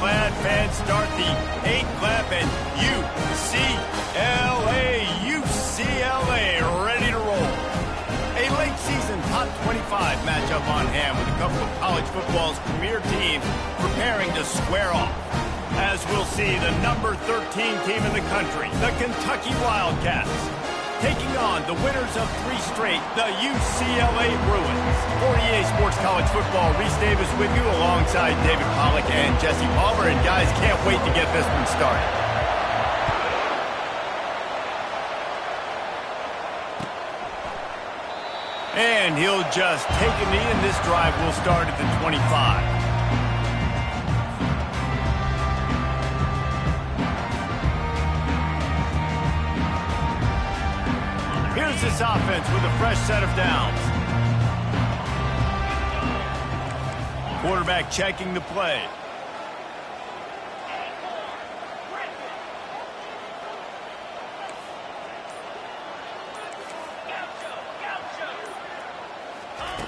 glad fans start the 8 clap and UCLA ready to roll. A late season top 25 matchup on hand with a couple of college football's premier teams preparing to square off. As we'll see, the number 13 team in the country, the Kentucky Wildcats, taking on the winners of 3 straight, the UCLA Bruins. 48 Sports College Football, Reese Davis with you alongside David Pollack and Jesse Palmer. And guys, can't wait to get this one started. And he'll just take a knee, and this drive will start at the 25. Here's this offense with a fresh set of downs. Quarterback checking the play.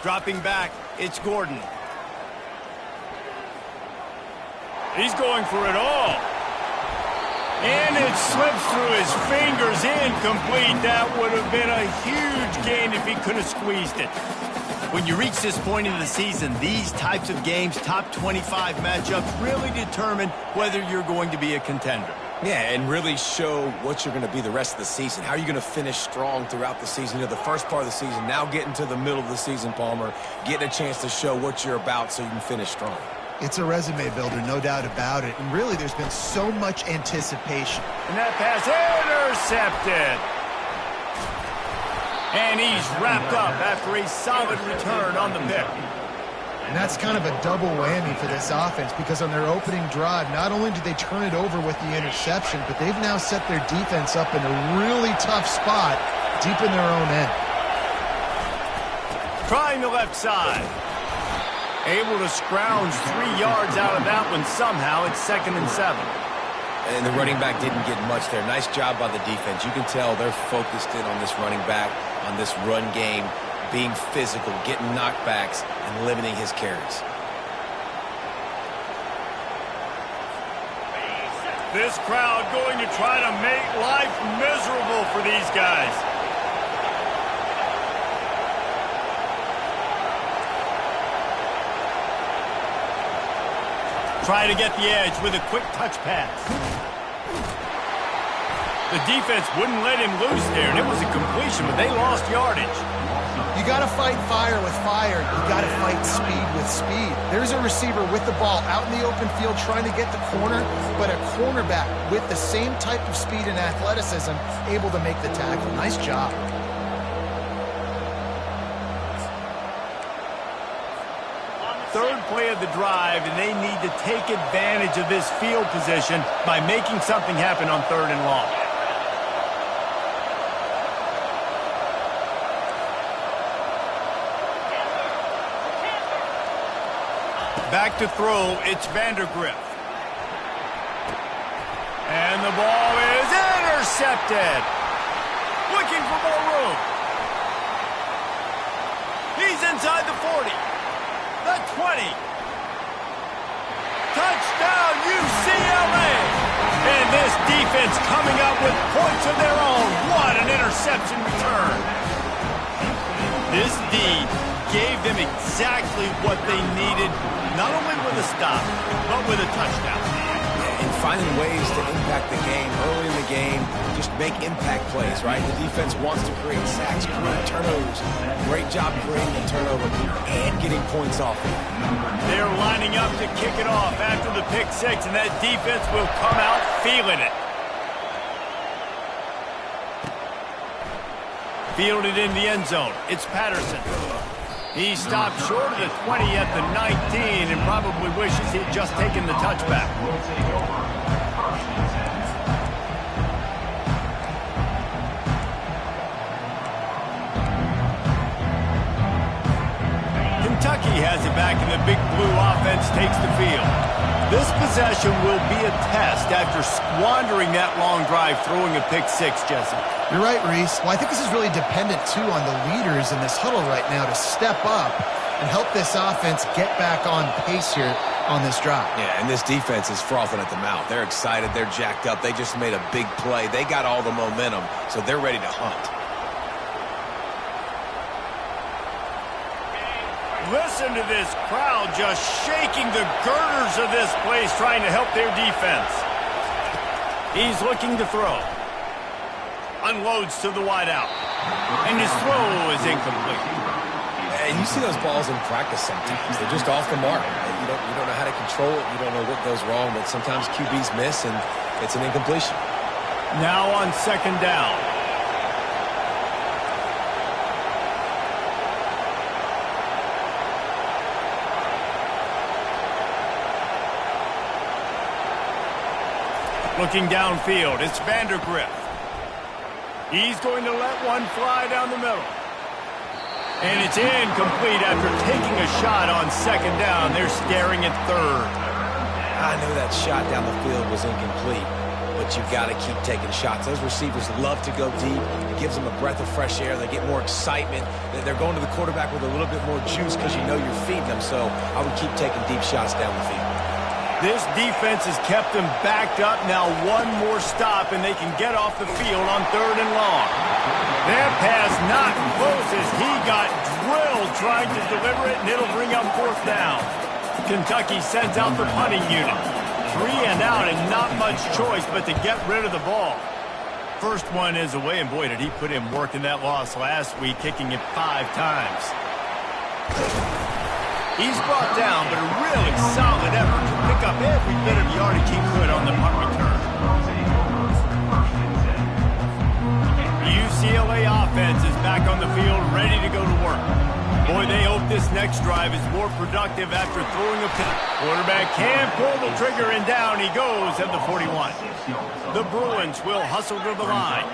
Dropping back, it's Gordon. He's going for it all. And it slips through his fingers, incomplete. That would have been a huge gain if he could have squeezed it. When you reach this point in the season, these types of games, top 25 matchups, really determine whether you're going to be a contender. Yeah, and really show what you're going to be the rest of the season. How are you going to finish strong throughout the season? You know, the first part of the season, now getting to the middle of the season, Palmer, getting a chance to show what you're about so you can finish strong. It's a resume builder, no doubt about it. And really, there's been so much anticipation. And that pass intercepted. And he's wrapped up after a solid return on the pick. And that's kind of a double whammy for this offense, because on their opening drive, not only did they turn it over with the interception, but they've now set their defense up in a really tough spot deep in their own end. Trying the left side. Able to scrounge 3 yards out of that one somehow. It's 2nd and 7. And the running back didn't get much there. Nice job by the defense. You can tell they're focused in on this running back, on this run game, being physical, getting knockbacks, and limiting his carries. This crowd going to try to make life miserable for these guys. Try to get the edge with a quick touch pass. The defense wouldn't let him loose there, and it was a completion, but they lost yardage. You got to fight fire with fire. You got to fight speed with speed. There's a receiver with the ball out in the open field trying to get the corner, but a cornerback with the same type of speed and athleticism able to make the tackle. Nice job. Third play of the drive, and they need to take advantage of this field position by making something happen on 3rd and long. Back to throw, it's Vandergriff. And the ball is intercepted. Looking for more room. He's inside the 40. The 20. Touchdown, UCLA. And this defense coming up with points of their own. What an interception return. This D gave them exactly what they needed, not only with a stop, but with a touchdown. And finding ways to impact the game early in the game, just make impact plays, right? The defense wants to create sacks, create turnovers. Great job creating the turnover and getting points off it. They're lining up to kick it off after the pick 6, and that defense will come out feeling it. Fielded in the end zone. It's Patterson. He stopped short of the 20 at the 19 and probably wishes he had just taken the touchback. Kentucky has it back, and the Big Blue offense takes the field. This possession will be a test after squandering that long drive throwing a pick 6, Jesse. You're right, Reese. Well, I think this is really dependent, too, on the leaders in this huddle right now to step up and help this offense get back on pace here on this drive. Yeah, and this defense is frothing at the mouth. They're excited. They're jacked up. They just made a big play. They got all the momentum, so they're ready to hunt. Listen to this crowd just shaking the girders of this place, trying to help their defense. He's looking to throw. Unloads to the wideout. And his throw is incomplete. And you see those balls in practice sometimes. They're just off the mark. You don't know how to control it. You don't know what goes wrong, but sometimes QBs miss, and it's an incompletion. Now on second down. Looking downfield, it's Vandergrift. He's going to let one fly down the middle. And it's incomplete after taking a shot on second down. They're staring at third. I know that shot down the field was incomplete, but you got to keep taking shots. Those receivers love to go deep. It gives them a breath of fresh air. They get more excitement. They're going to the quarterback with a little bit more juice because you know you're feeding them. So I would keep taking deep shots down the field. This defense has kept them backed up. Now one more stop, and they can get off the field on third and long. That pass not close as he got drilled trying to deliver it, and it'll bring up fourth down. Kentucky sends out the punting unit. 3 and out, and not much choice but to get rid of the ball. First one is away, and boy, did he put in work in that loss last week, kicking it 5 times. He's brought down, but a really solid effort to pick up every bit of yardage he could on the punt return. The UCLA offense is back on the field, ready to go to work. Boy, they hope this next drive is more productive after throwing a pick. Quarterback can pull the trigger, and down he goes at the 41. The Bruins will hustle to the line.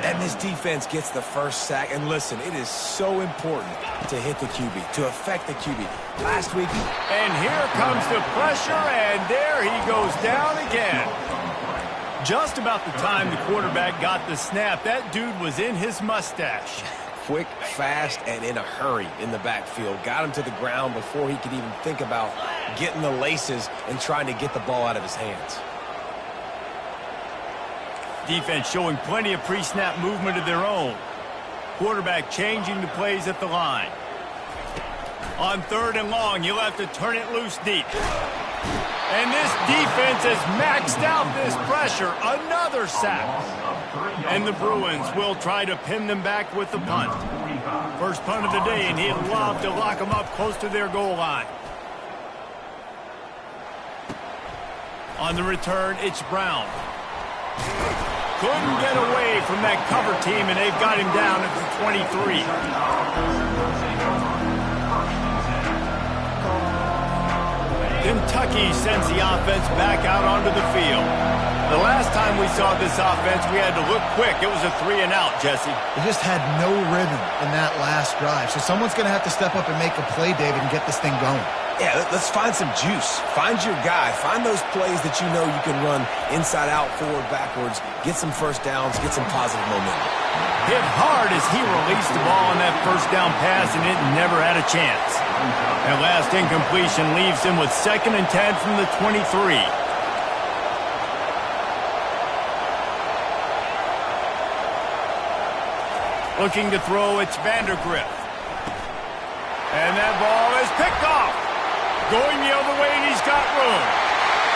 And this defense gets the first sack. And listen, it is so important to hit the QB, to affect the QB. Last week... And here comes the pressure, and there he goes down again. Just about the time the quarterback got the snap, that dude was in his mustache. Quick, fast, and in a hurry in the backfield. Got him to the ground before he could even think about getting the laces and trying to get the ball out of his hands. Defense showing plenty of pre-snap movement of their own. Quarterback changing the plays at the line. On third and long, you'll have to turn it loose deep. And this defense has maxed out this pressure. Another sack. And the Bruins will try to pin them back with the punt. First punt of the day, and he'd love to lock them up close to their goal line. On the return, it's Brown. Couldn't get away from that cover team, and they've got him down at the 23. Kentucky sends the offense back out onto the field. The last time we saw this offense, we had to look quick. It was a 3 and out, Jesse. They just had no rhythm in that last drive. So someone's going to have to step up and make a play, David, and get this thing going. Yeah, let's find some juice. Find your guy. Find those plays that you know you can run inside out, forward, backwards. Get some first downs. Get some positive momentum. Hit hard as he released the ball on that first down pass, and it never had a chance. That last incompletion leaves him with 2nd and 10 from the 23. Looking to throw, it's Vandergrift. And that ball is picked off. Going the other way, and he's got room.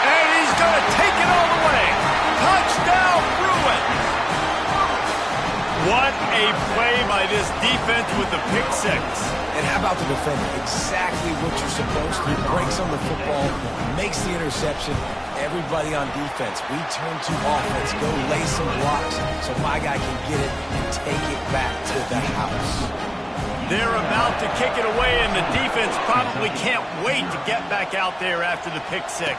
And he's going to take it all the way. Touchdown, Bruins. What a play by this defense with the pick 6. And how about the defender? Exactly what you're supposed to. Breaks on the football, makes the interception. Everybody on defense, we turn to offense. Go lay some blocks so my guy can get it and take it back to the house. They're about to kick it away, and the defense probably can't wait to get back out there after the pick 6.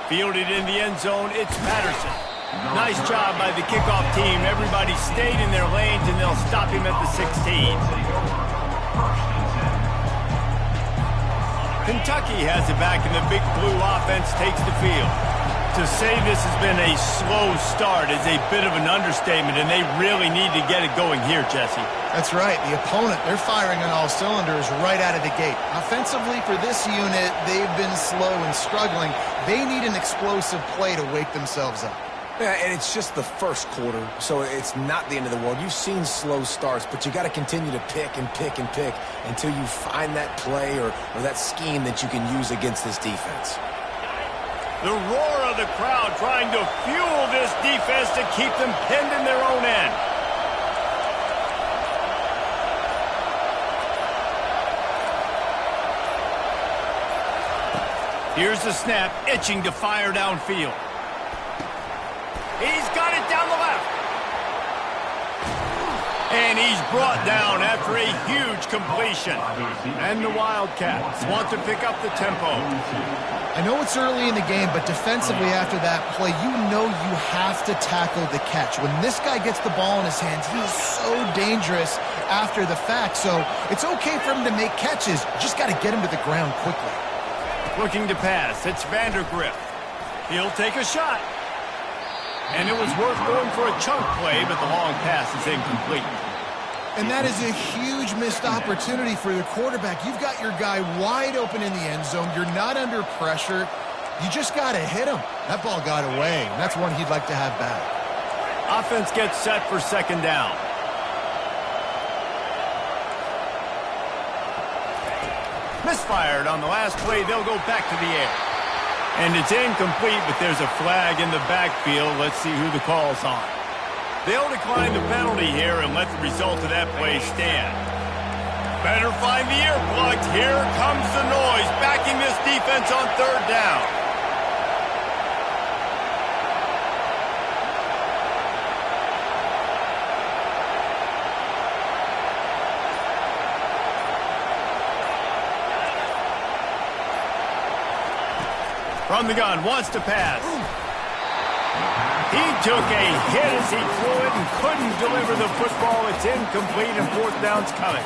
Fielded in the end zone, it's Patterson. Nice job by the kickoff team. Everybody stayed in their lanes, and they'll stop him at the 16. Kentucky has it back, and the big blue offense takes the field. To say this has been a slow start is a bit of an understatement, and they really need to get it going here, Jesse. That's right. The opponent, they're firing on all cylinders right out of the gate. Offensively, for this unit, they've been slow and struggling. They need an explosive play to wake themselves up. Yeah, and it's just the first quarter, so it's not the end of the world. You've seen slow starts, but you got to continue to pick and pick and pick until you find that play or that scheme that you can use against this defense. The roar of the crowd trying to fuel this defense to keep them pinned in their own end. Here's the snap, itching to fire downfield. He's got it down the left. And he's brought down after a huge completion. And the Wildcats want to pick up the tempo. I know it's early in the game, but defensively after that play, you know you have to tackle the catch. When this guy gets the ball in his hands, he is so dangerous after the fact. So it's okay for him to make catches. You just got to get him to the ground quickly. Looking to pass, it's Vandergrift. He'll take a shot. And it was worth going for a chunk play, but the long pass is incomplete. And that is a huge missed opportunity for the quarterback. You've got your guy wide open in the end zone. You're not under pressure. You just got to hit him. That ball got away, and that's one he'd like to have back. Offense gets set for second down. Misfired on the last play. They'll go back to the air. And it's incomplete, but there's a flag in the backfield. Let's see who the call's on. They'll decline the penalty here and let the result of that play stand. Better find the earplugs. Here comes the noise, backing this defense on third down. From the gun, wants to pass. He took a hit as he threw it and couldn't deliver the football. It's incomplete and fourth down's coming.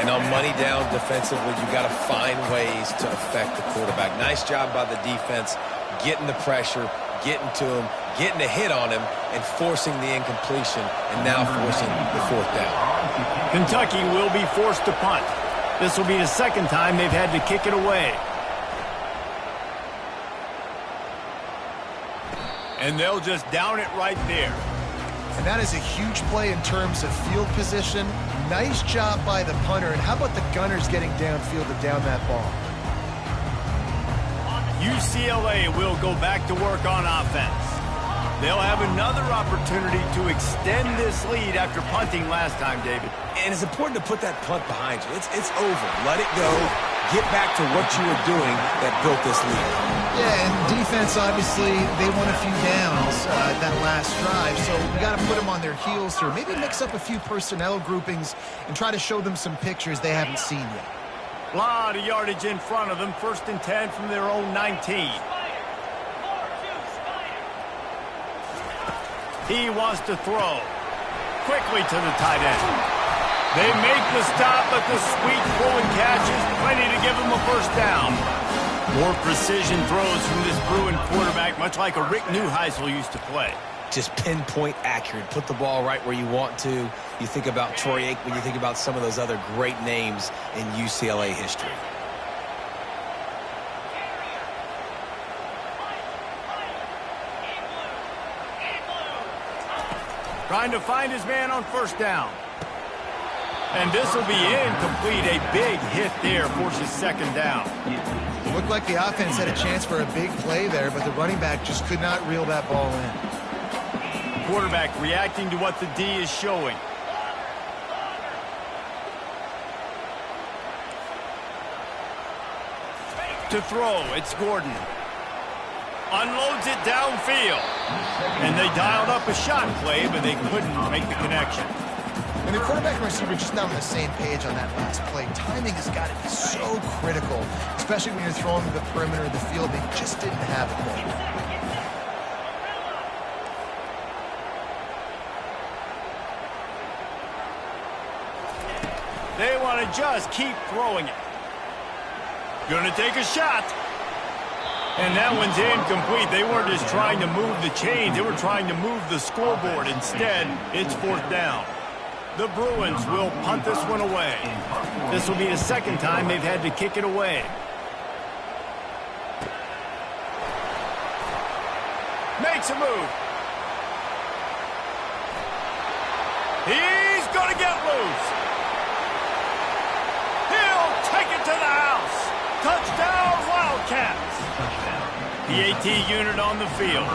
And on money down defensively, you got to find ways to affect the quarterback. Nice job by the defense, getting the pressure, getting to him, getting a hit on him, and forcing the incompletion, and now forcing the fourth down. Kentucky will be forced to punt. This will be the second time they've had to kick it away. And they'll just down it right there. And that is a huge play in terms of field position. Nice job by the punter. And how about the gunners getting downfield to down that ball? UCLA will go back to work on offense. They'll have another opportunity to extend this lead after punting last time, David. And it's important to put that punt behind you. It's over. Let it go. Get back to what you were doing that built this lead. Yeah, and defense, obviously, they won a few downs that last drive, so we got to put them on their heels here. Maybe mix up a few personnel groupings and try to show them some pictures they haven't seen yet. A lot of yardage in front of them. 1st and 10 from their own 19. He wants to throw quickly to the tight end. They make the stop, but the sweet throw and catch is plenty to give them a first down. More precision throws from this Bruin quarterback, much like a Rick Neuheisel used to play. Just pinpoint accurate. Put the ball right where you want to. You think about Troy Aikman, you think about some of those other great names in UCLA history. Trying to find his man on first down. And this will be incomplete. A big hit there forces second down. It looked like the offense had a chance for a big play there, but the running back just could not reel that ball in. Quarterback reacting to what the D is showing. To throw, it's Gordon. Unloads it downfield. And they dialed up a shot play, but they couldn't make the connection. And the quarterback and receiver just not on the same page on that last play. Timing has got to be so critical, especially when you're throwing to the perimeter of the field. They just didn't have it there. They want to just keep throwing it. Gonna take a shot. And that one's incomplete. They weren't just trying to move the chains. They were trying to move the scoreboard. Instead, it's 4th down. The Bruins will punt this one away. This will be the second time they've had to kick it away. Makes a move. He's going to get loose. He'll take it to the house. Touchdown, Wildcats. PAT unit on the field.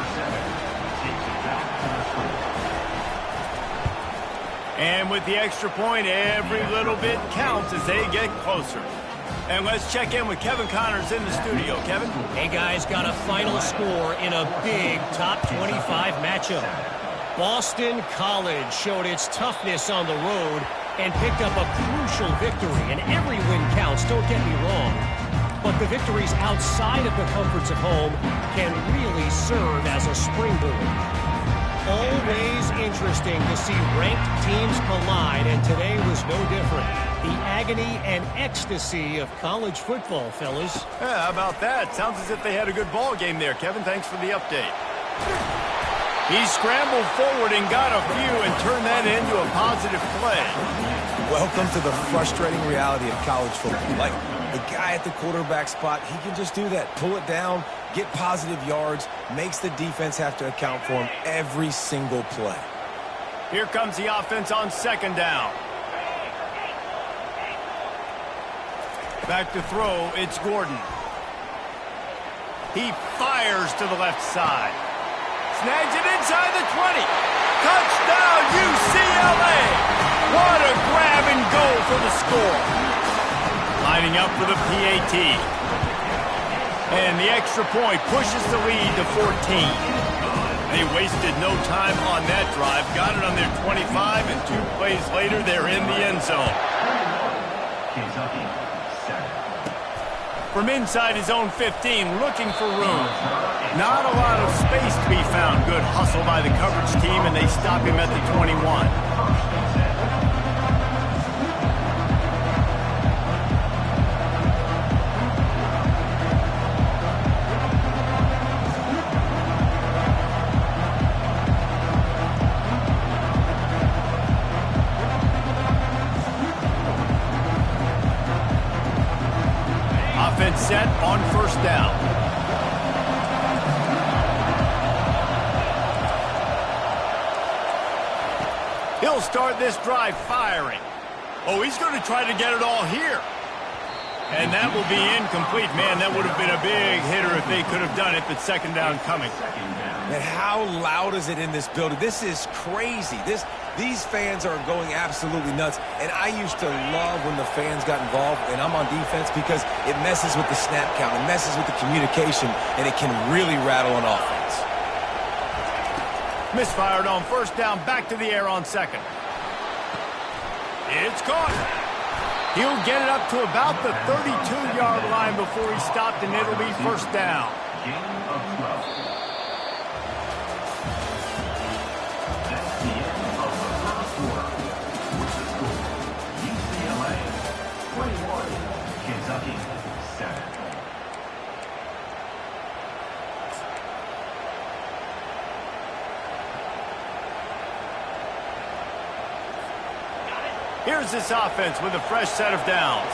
And with the extra point, every little bit counts as they get closer. And let's check in with Kevin Connors in the studio. Kevin? Hey, guys, got a final score in a big top 25 matchup. Boston College showed its toughness on the road and picked up a crucial victory. And every win counts, don't get me wrong. But the victories outside of the comforts of home can really serve as a springboard. Always interesting to see ranked teams collide, and today was no different. The agony and ecstasy of college football, fellas. Yeah, how about that? Sounds as if they had a good ball game there, Kevin. Thanks for the update. He scrambled forward and got a few and turned that into a positive play. Welcome to the frustrating reality of college football. Like, the guy at the quarterback spot, he can just do that. Pull it down, get positive yards, makes the defense have to account for him every single play. Here comes the offense on 2nd down. Back to throw, it's Gordon. He fires to the left side. Snags it inside the 20. Touchdown, UCLA! What a grab and go for the score. Lining up for the PAT. And the extra point pushes the lead to 14. They wasted no time on that drive. Got it on their 25, and 2 plays later, they're in the end zone. From inside his own 15, looking for room. Not a lot of space to be found. Good hustle by the coverage team, and they stop him at the 21. Offense set on 1st down. He'll start this drive firing. Oh, he's going to try to get it all here. And that will be incomplete. Man, that would have been a big hitter if they could have done it, but 2nd down coming. And how loud is it in this building? This is crazy. These fans are going absolutely nuts. And I used to love when the fans got involved, and I'm on defense, because it messes with the snap count, it messes with the communication, and it can really rattle an offense. Misfired on 1st down, back to the air on 2nd. It's caught. He'll get it up to about the 32-yard line before he stopped, and it'll be 1st down. Here's this offense with a fresh set of downs.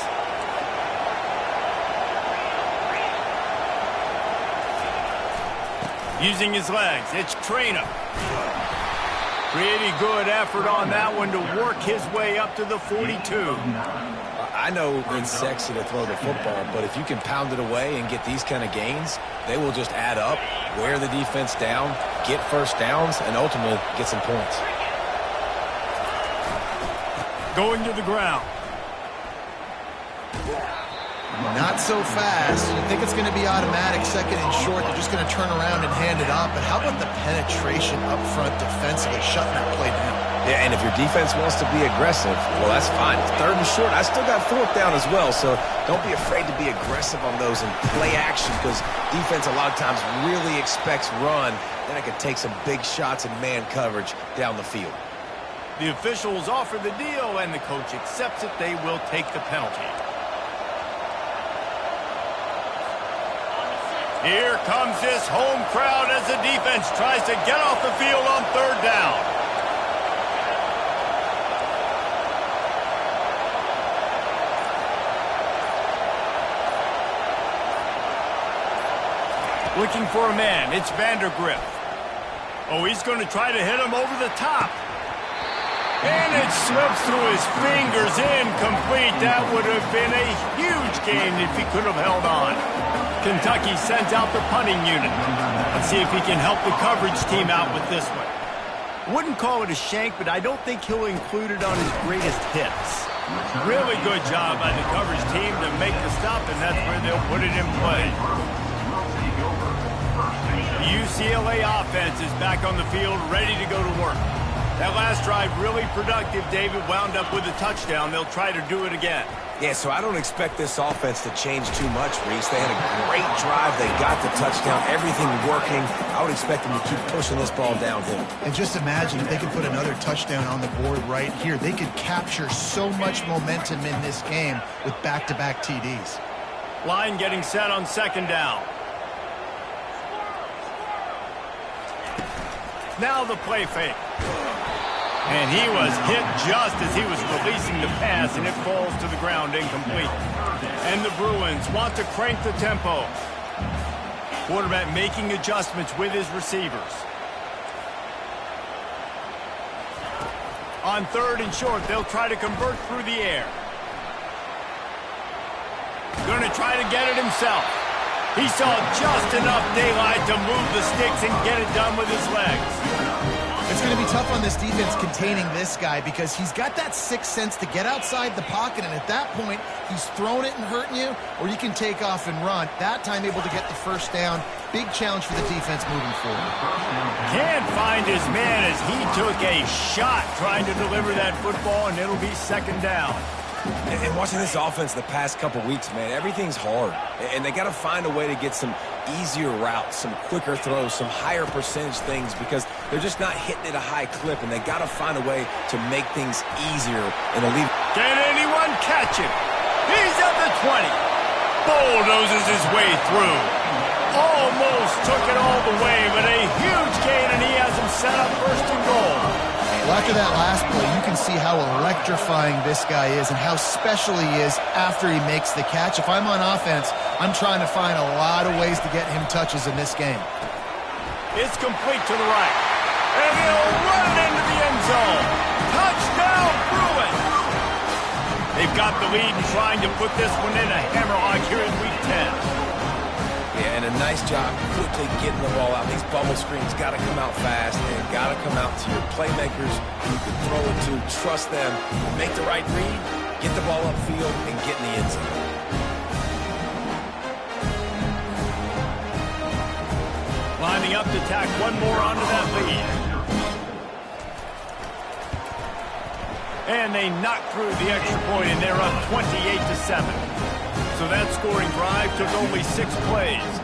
Using his legs, it's Trainer. Pretty good effort on that one to work his way up to the 42. I know it's sexy to throw the football, but if you can pound it away and get these kind of gains, they will just add up, wear the defense down, get 1st downs, and ultimately get some points. Going to the ground. Not so fast. You think it's going to be automatic, 2nd and short. They're just going to turn around and hand it off. But how about the penetration up front defensively, shutting that play down? Yeah, and if your defense wants to be aggressive, well, that's fine. It's 3rd and short. I still got 4th down as well, so don't be afraid to be aggressive on those and play action, because defense a lot of times really expects run. Then it can take some big shots in man coverage down the field. The officials offer the deal, and the coach accepts it. They will take the penalty. Here comes this home crowd as the defense tries to get off the field on third down. Looking for a man, it's Vandergriff. Oh, he's going to try to hit him over the top. And it slips through his fingers, incomplete. That would have been a huge gain if he could have held on. Kentucky sends out the punting unit. Let's see if he can help the coverage team out with this one. Wouldn't call it a shank, but I don't think he'll include it on his greatest hits. Really good job by the coverage team to make the stop, and that's where they'll put it in play. The UCLA offense is back on the field, ready to go to work. That last drive really productive. David wound up with a touchdown. They'll try to do it again. Yeah, so I don't expect this offense to change too much, Reese. They had a great drive. They got the touchdown. Everything working. I would expect them to keep pushing this ball downhill. And just imagine if they could put another touchdown on the board right here. They could capture so much momentum in this game with back-to-back TDs. Line getting set on second down. Now the play fake. And he was hit just as he was releasing the pass, and it falls to the ground incomplete. And the Bruins want to crank the tempo. Quarterback making adjustments with his receivers. On third and short, they'll try to convert through the air. Going to try to get it himself. He saw just enough daylight to move the sticks and get it done with his legs. It's going to be tough on this defense containing this guy because he's got that sixth sense to get outside the pocket, and at that point, he's throwing it and hurting you, or you can take off and run. That time able to get the first down. Big challenge for the defense moving forward. Can't find his man as he took a shot trying to deliver that football, and it'll be second down. And watching this offense the past couple weeks, man, everything's hard. And they got to find a way to get some easier routes, some quicker throws, some higher percentage things because they're just not hitting at a high clip, and they got to find a way to make things easier and alleviate. Can anyone catch him? He's at the 20. Bulldozes his way through. Almost took it all the way, but a huge gain, and he has him set up first and goal. Well, after that last play, you can see how electrifying this guy is and how special he is after he makes the catch. If I'm on offense, I'm trying to find a lot of ways to get him touches in this game. It's complete to the right. And he'll run it into the end zone. Touchdown, Bruins! They've got the lead and trying to put this one in a hammerlock here in Week 10. Yeah, and a nice job quickly getting the ball out. These bubble screens got to come out fast and got to come out to your playmakers who you can throw it to. Trust them. Make the right read, get the ball upfield, and get in the end zone. Lining up to tack one more onto that lead. And they knock through the extra point, and they're up 28-7. So that scoring drive took only 6 plays.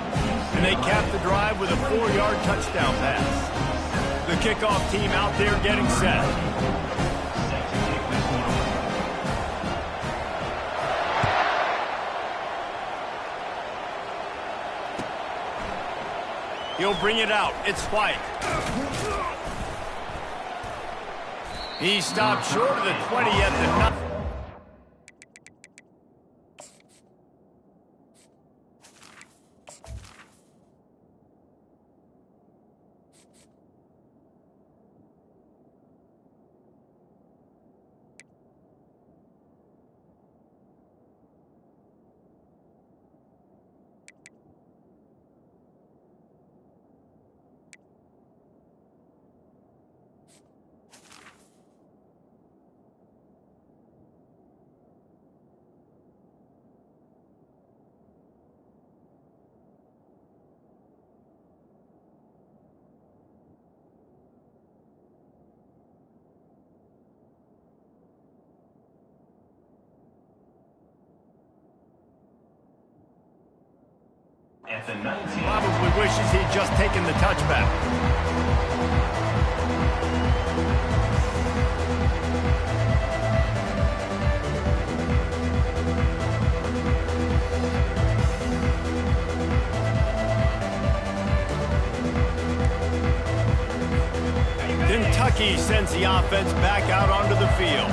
And they capped the drive with a 4-yard touchdown pass. The kickoff team out there getting set. He'll bring it out. It's White. He stopped short of the 20 at the 9. Probably wishes he'd just taken the touchback. Kentucky sends the offense back out onto the field.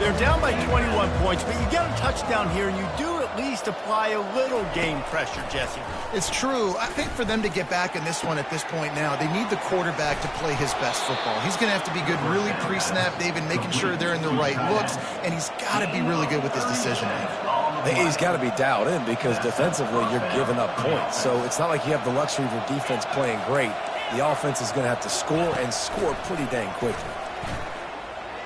They're down by 21 points, but you get a touchdown here, and you do at least apply a little game pressure, Jesse. It's true. I think for them to get back in this one at this point now, they need the quarterback to play his best football. He's going to have to be good really pre-snap, David, making sure they're in the right looks, and he's got to be really good with his decision-making. He's got to be dialed in because defensively you're giving up points. So it's not like you have the luxury of your defense playing great. The offense is going to have to score and score pretty dang quickly.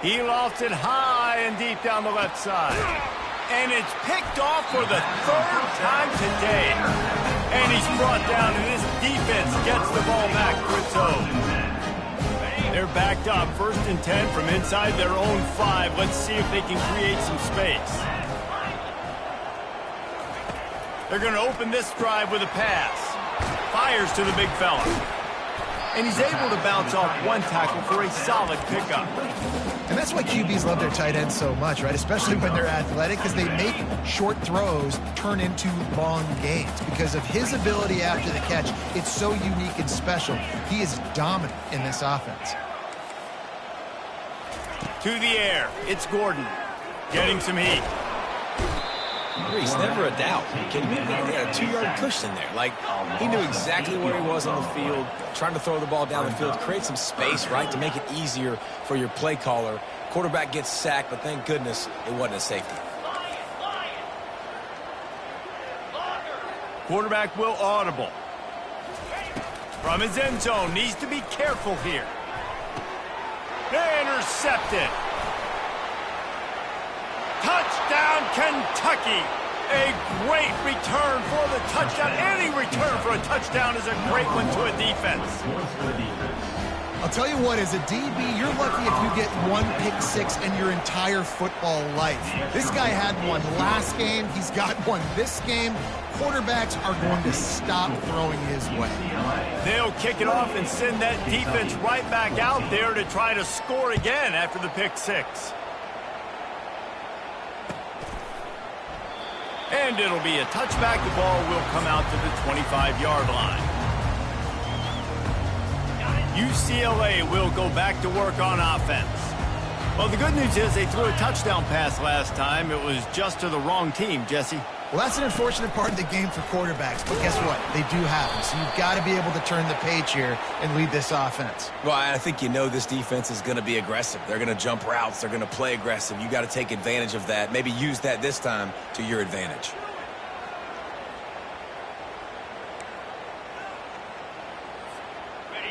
He lofts it high and deep down the left side. And it's picked off for the third time today. And he's brought down, and this defense gets the ball back for its own. They're backed up, 1st and 10 from inside their own 5. Let's see if they can create some space. They're going to open this drive with a pass. Fires to the big fella. And he's able to bounce off one tackle for a solid pickup. And that's why QBs love their tight ends so much, right? Especially when they're athletic, because they make short throws turn into long gains. Because of his ability after the catch, it's so unique and special. He is dominant in this offense. To the air, it's Gordon. Getting some heat. Reese, never a doubt. Are you kidding me? He had a 2-yard cushion there. Like, he knew exactly where he was on the field, trying to throw the ball down the field, create some space, right, to make it easier for your play caller. Quarterback gets sacked, but thank goodness it wasn't a safety. Quarterback will audible. From his end zone, needs to be careful here. Intercepted. Touchdown, Kentucky. A great return for the touchdown. Any return for a touchdown is a great one to a defense. I'll tell you what, as a DB, you're lucky if you get 1 pick six in your entire football life. This guy had one last game. He's got one this game. Quarterbacks are going to stop throwing his way. They'll kick it off and send that defense right back out there to try to score again after the pick six. And it'll be a touchback. The ball will come out to the 25-yard line. UCLA will go back to work on offense. Well, the good news is they threw a touchdown pass last time. It was just to the wrong team, Jesse. Well, that's an unfortunate part of the game for quarterbacks, but guess what? They do happen, so you've got to be able to turn the page here and lead this offense. Well, I think you know this defense is going to be aggressive. They're going to jump routes. They're going to play aggressive. You got to take advantage of that. Maybe use that this time to your advantage.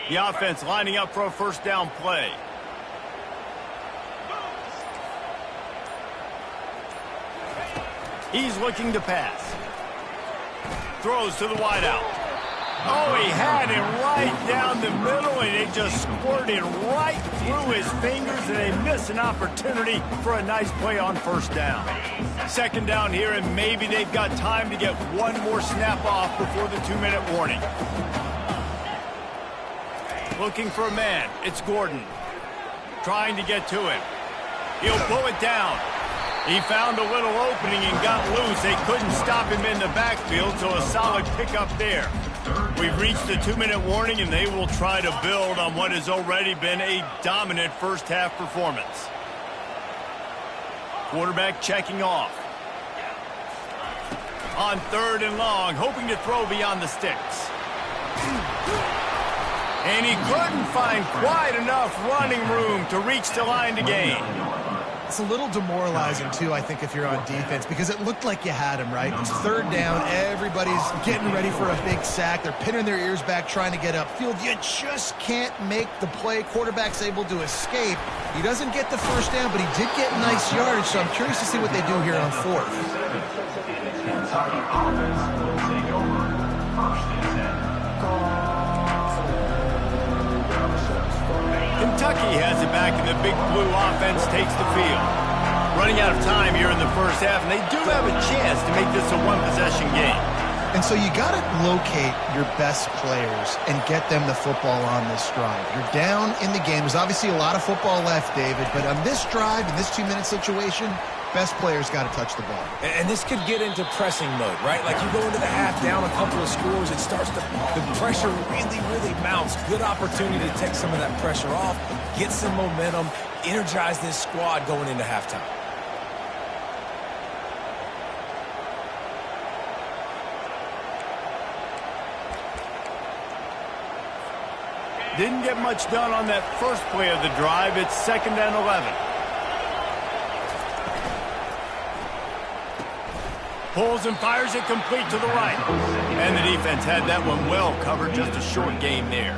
The offense lining up for a first down play. He's looking to pass. Throws to the wideout. Oh, he had it right down the middle, and it just squirted right through his fingers, and they miss an opportunity for a nice play on first down. Second down here, and maybe they've got time to get one more snap off before the 2-minute warning. Looking for a man. It's Gordon. Trying to get to him. He'll pull it down. He found a little opening and got loose. They couldn't stop him in the backfield, so a solid pickup there. We've reached the 2-minute warning, and they will try to build on what has already been a dominant first-half performance. Quarterback checking off. On 3rd and long, hoping to throw beyond the sticks. And he couldn't find quite enough running room to reach the line to gain. It's a little demoralizing, too, I think, if you're on defense, because it looked like you had him, right? It's 3rd down. Everybody's getting ready for a big sack. They're pinning their ears back, trying to get upfield. You just can't make the play. Quarterback's able to escape. He doesn't get the first down, but he did get nice yardage, so I'm curious to see what they do here on 4th. Kentucky has it back, and the big blue offense takes the field. Running out of time here in the first half, and they do have a chance to make this a one-possession game. And so you got to locate your best players and get them the football on this drive. You're down in the game. There's obviously a lot of football left, David, but on this drive, in this 2-minute situation, best player's got to touch the ball. And this could get into pressing mode, right? Like you go into the half down a couple of scores, it starts to, the pressure really, really mounts. Good opportunity to take some of that pressure off, get some momentum, energize this squad going into halftime. Didn't get much done on that first play of the drive. It's 2nd and 11. Pulls and fires it complete to the right. And the defense had that one well covered. Just a short game there.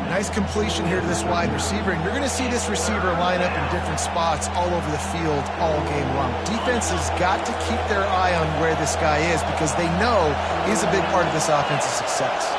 Nice completion here to this wide receiver. And you're going to see this receiver line up in different spots all over the field all game long. Defense has got to keep their eye on where this guy is because they know he's a big part of this offense's success.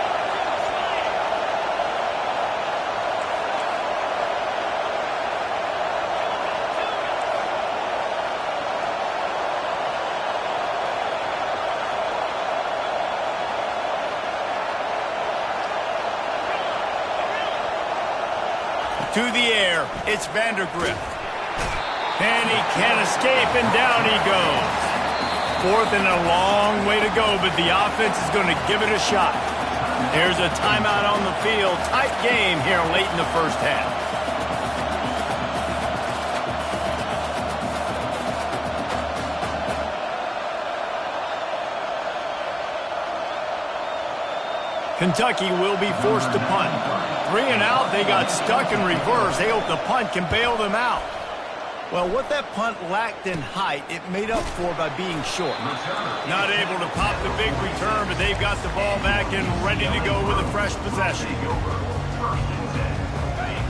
To the air, it's Vandergrift. And he can't escape, and down he goes. 4th and a long way to go, but the offense is going to give it a shot. There's a timeout on the field. Tight game here late in the first half. Kentucky will be forced to punt. 3 and out, they got stuck in reverse. They hope the punt can bail them out. Well, what that punt lacked in height, it made up for by being short. Not able to pop the big return, but they've got the ball back and ready to go with a fresh possession.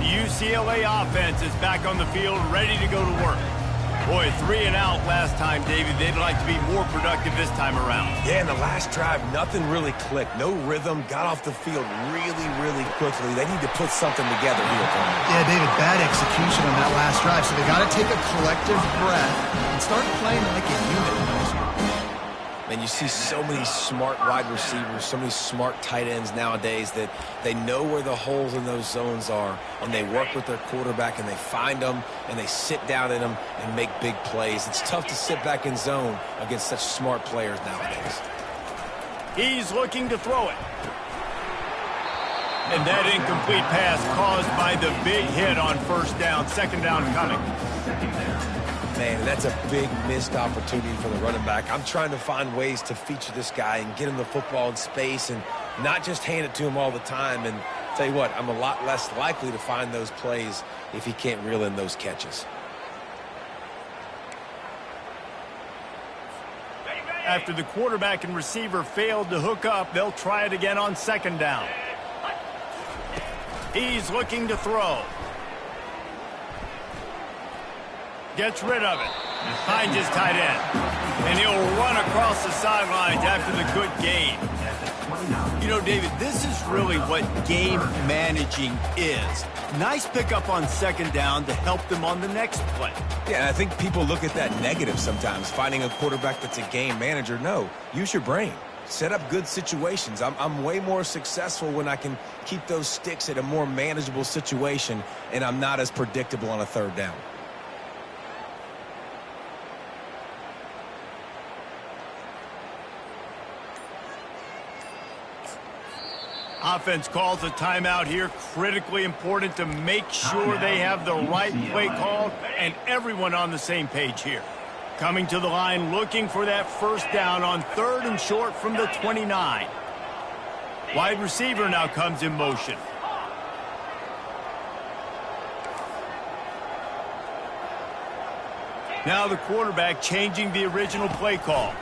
The UCLA offense is back on the field, ready to go to work. Boy, 3 and out last time, David. They'd like to be more productive this time around. Yeah, in the last drive, nothing really clicked. No rhythm, got off the field really, really quickly. They need to put something together here, Tony. Yeah, David, bad execution on that last drive. So they got to take a collective breath and start playing like a unit. And you see so many smart wide receivers, so many smart tight ends nowadays that they know where the holes in those zones are, and they work with their quarterback, and they find them, and they sit down in them and make big plays. It's tough to sit back in zone against such smart players nowadays. He's looking to throw it. And that incomplete pass caused by the big hit on first down. 2nd down coming. Man, that's a big missed opportunity for the running back. I'm trying to find ways to feature this guy and get him the football in space and not just hand it to him all the time. And tell you what, I'm a lot less likely to find those plays if he can't reel in those catches. After the quarterback and receiver failed to hook up, they'll try it again on 2nd down. He's looking to throw. Gets rid of it. Finds his tight end. And he'll run across the sidelines after the good gain. You know, David, this is really what game managing is. Nice pickup on 2nd down to help them on the next play. Yeah, and I think people look at that negative sometimes, finding a quarterback that's a game manager. No, use your brain. Set up good situations. I'm way more successful when I can keep those sticks at a more manageable situation, and I'm not as predictable on a 3rd down. Offense calls a timeout here. Critically important to make sure they have the right play call and everyone on the same page here. Coming to the line, looking for that first down on 3rd and short from the 29. Wide receiver now comes in motion. Now the quarterback changing the original play call.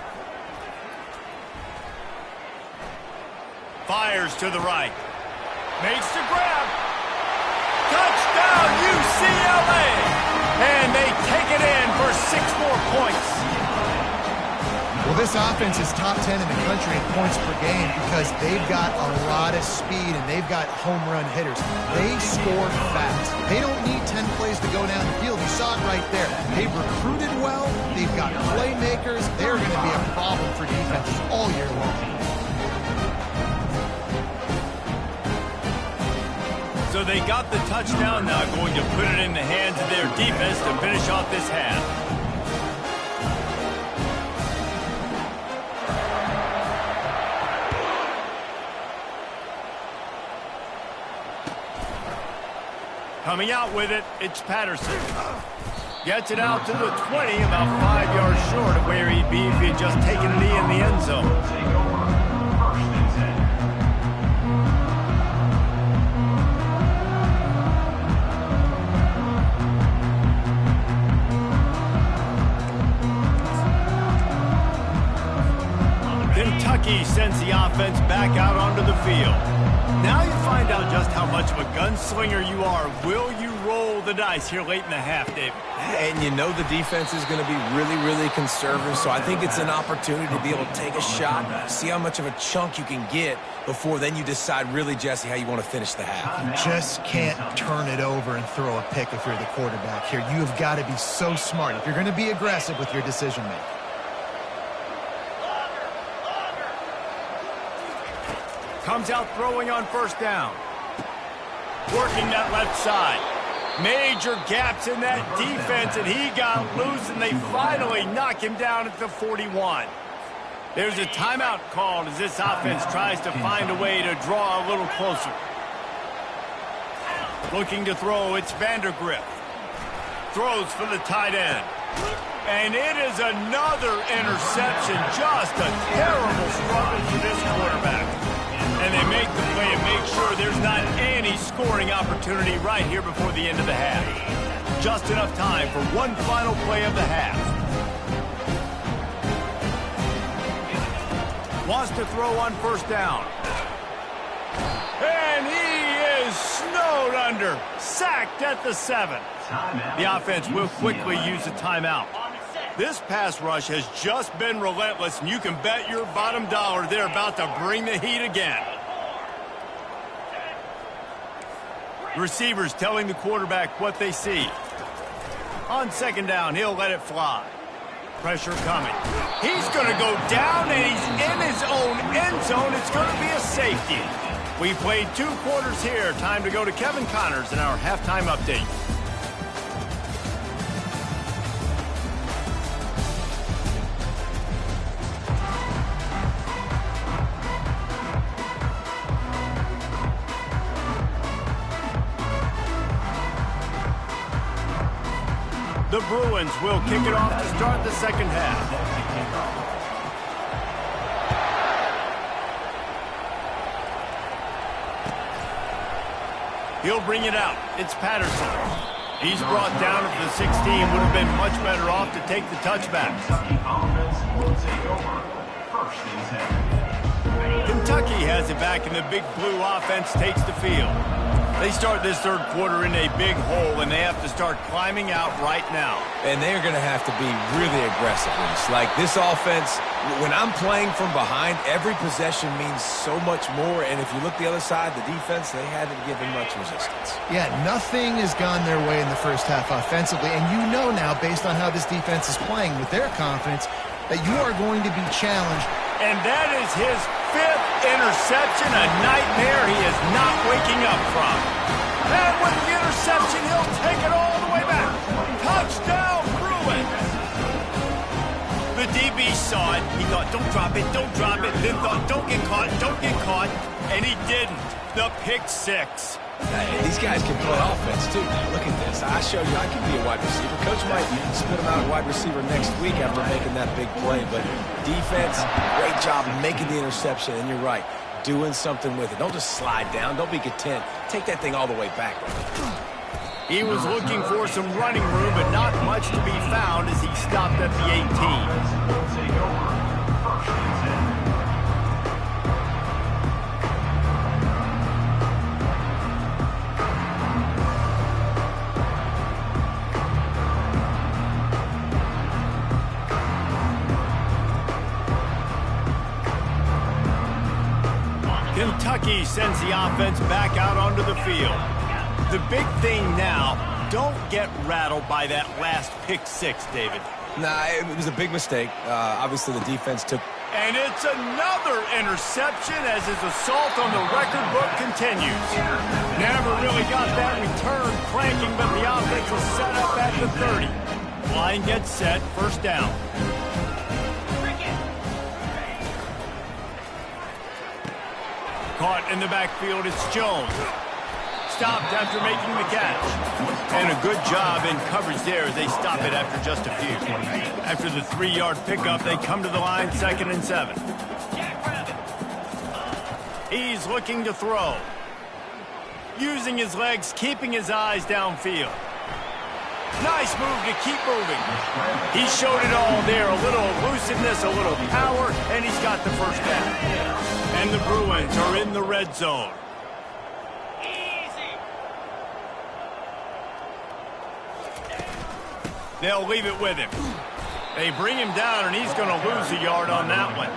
Fires to the right. Makes the grab. Touchdown, UCLA! And they take it in for 6 more points. Well, this offense is top 10 in the country in points per game because they've got a lot of speed and they've got home run hitters. They score fast. They don't need 10 plays to go down the field. You saw it right there. They've recruited well. They've got playmakers. They're going to be a problem for defenses all year long. So they got the touchdown, now going to put it in the hands of their defense to finish off this half. Coming out with it, it's Patterson. Gets it out to the 20, about 5 yards short of where he'd be if he had just taken a knee in the end zone. Kentucky sends the offense back out onto the field. Now you find out just how much of a gunslinger you are. Will you roll the dice here late in the half, David? And you know the defense is going to be really, really conservative, so I think it's an opportunity to be able to take a shot, see how much of a chunk you can get before then you decide really, Jesse, how you want to finish the half. You just can't turn it over and throw a pick if you're the quarterback here. You have got to be so smart if you're going to be aggressive with your decision-making. Comes out throwing on first down. Working that left side. Major gaps in that defense, and he got loose, and they finally knock him down at the 41. There's a timeout called as this offense tries to find a way to draw a little closer. Looking to throw, it's Vandergrift. Throws for the tight end. And it is another interception. Just a terrible struggle for this quarterback. And they make the play and make sure there's not any scoring opportunity right here before the end of the half. Just enough time for one final play of the half. Wants to throw on first down. And he is snowed under. Sacked at the 7. The offense will quickly use a timeout. This pass rush has just been relentless, and you can bet your bottom dollar they're about to bring the heat again. Receivers telling the quarterback what they see. On second down, he'll let it fly. Pressure coming. He's going to go down, and he's in his own end zone. It's going to be a safety. We played 2 quarters here. Time to go to Kevin Connors in our halftime update. The Bruins will kick it off to start the second half. He'll bring it out. It's Patterson. He's brought down at the 16. Would have been much better off to take the touchback. Kentucky has it back, and the Big Blue offense takes the field. They start this third quarter in a big hole, and they have to start climbing out right now. And they're going to have to be really aggressive. Like this offense, when I'm playing from behind, every possession means so much more. And if you look the other side, the defense, they haven't given much resistance. Yeah, nothing has gone their way in the first half offensively. And you know now, based on how this defense is playing with their confidence, that you are going to be challenged. And that is his 5th interception, a nightmare he is not waking up from. And with the interception, he'll take it all the way back. Touchdown, Bruins! The DB saw it. He thought, don't drop it, then thought, don't get caught, and he didn't. The pick 6. These guys can play offense, too. Now, look at this. I showed you I can be a wide receiver. Coach might split him out at wide receiver next week after making that big play. But defense, great job making the interception. And you're right, doing something with it. Don't just slide down. Don't be content. Take that thing all the way back. He was looking for some running room, but not much to be found as he stopped at the 18. Kentucky sends the offense back out onto the field. The big thing now, don't get rattled by that last pick 6, David. Nah, it was a big mistake. Obviously, the defense took... And it's another interception as his assault on the record book continues. Never really got that return cranking, but the offense is set up at the 30. Line gets set, first down. Caught in the backfield, it's Jones. stopped after making the catch. And a good job in coverage there as they stop it after just a few. After the 3-yard pickup, they come to the line, 2nd and 7. He's looking to throw. Using his legs, keeping his eyes downfield. Nice move to keep moving. He showed it all there. A little elusiveness, a little power, and he's got the first down. And the Bruins are in the red zone. They'll leave it with him. They bring him down, and he's going to lose a yard on that one.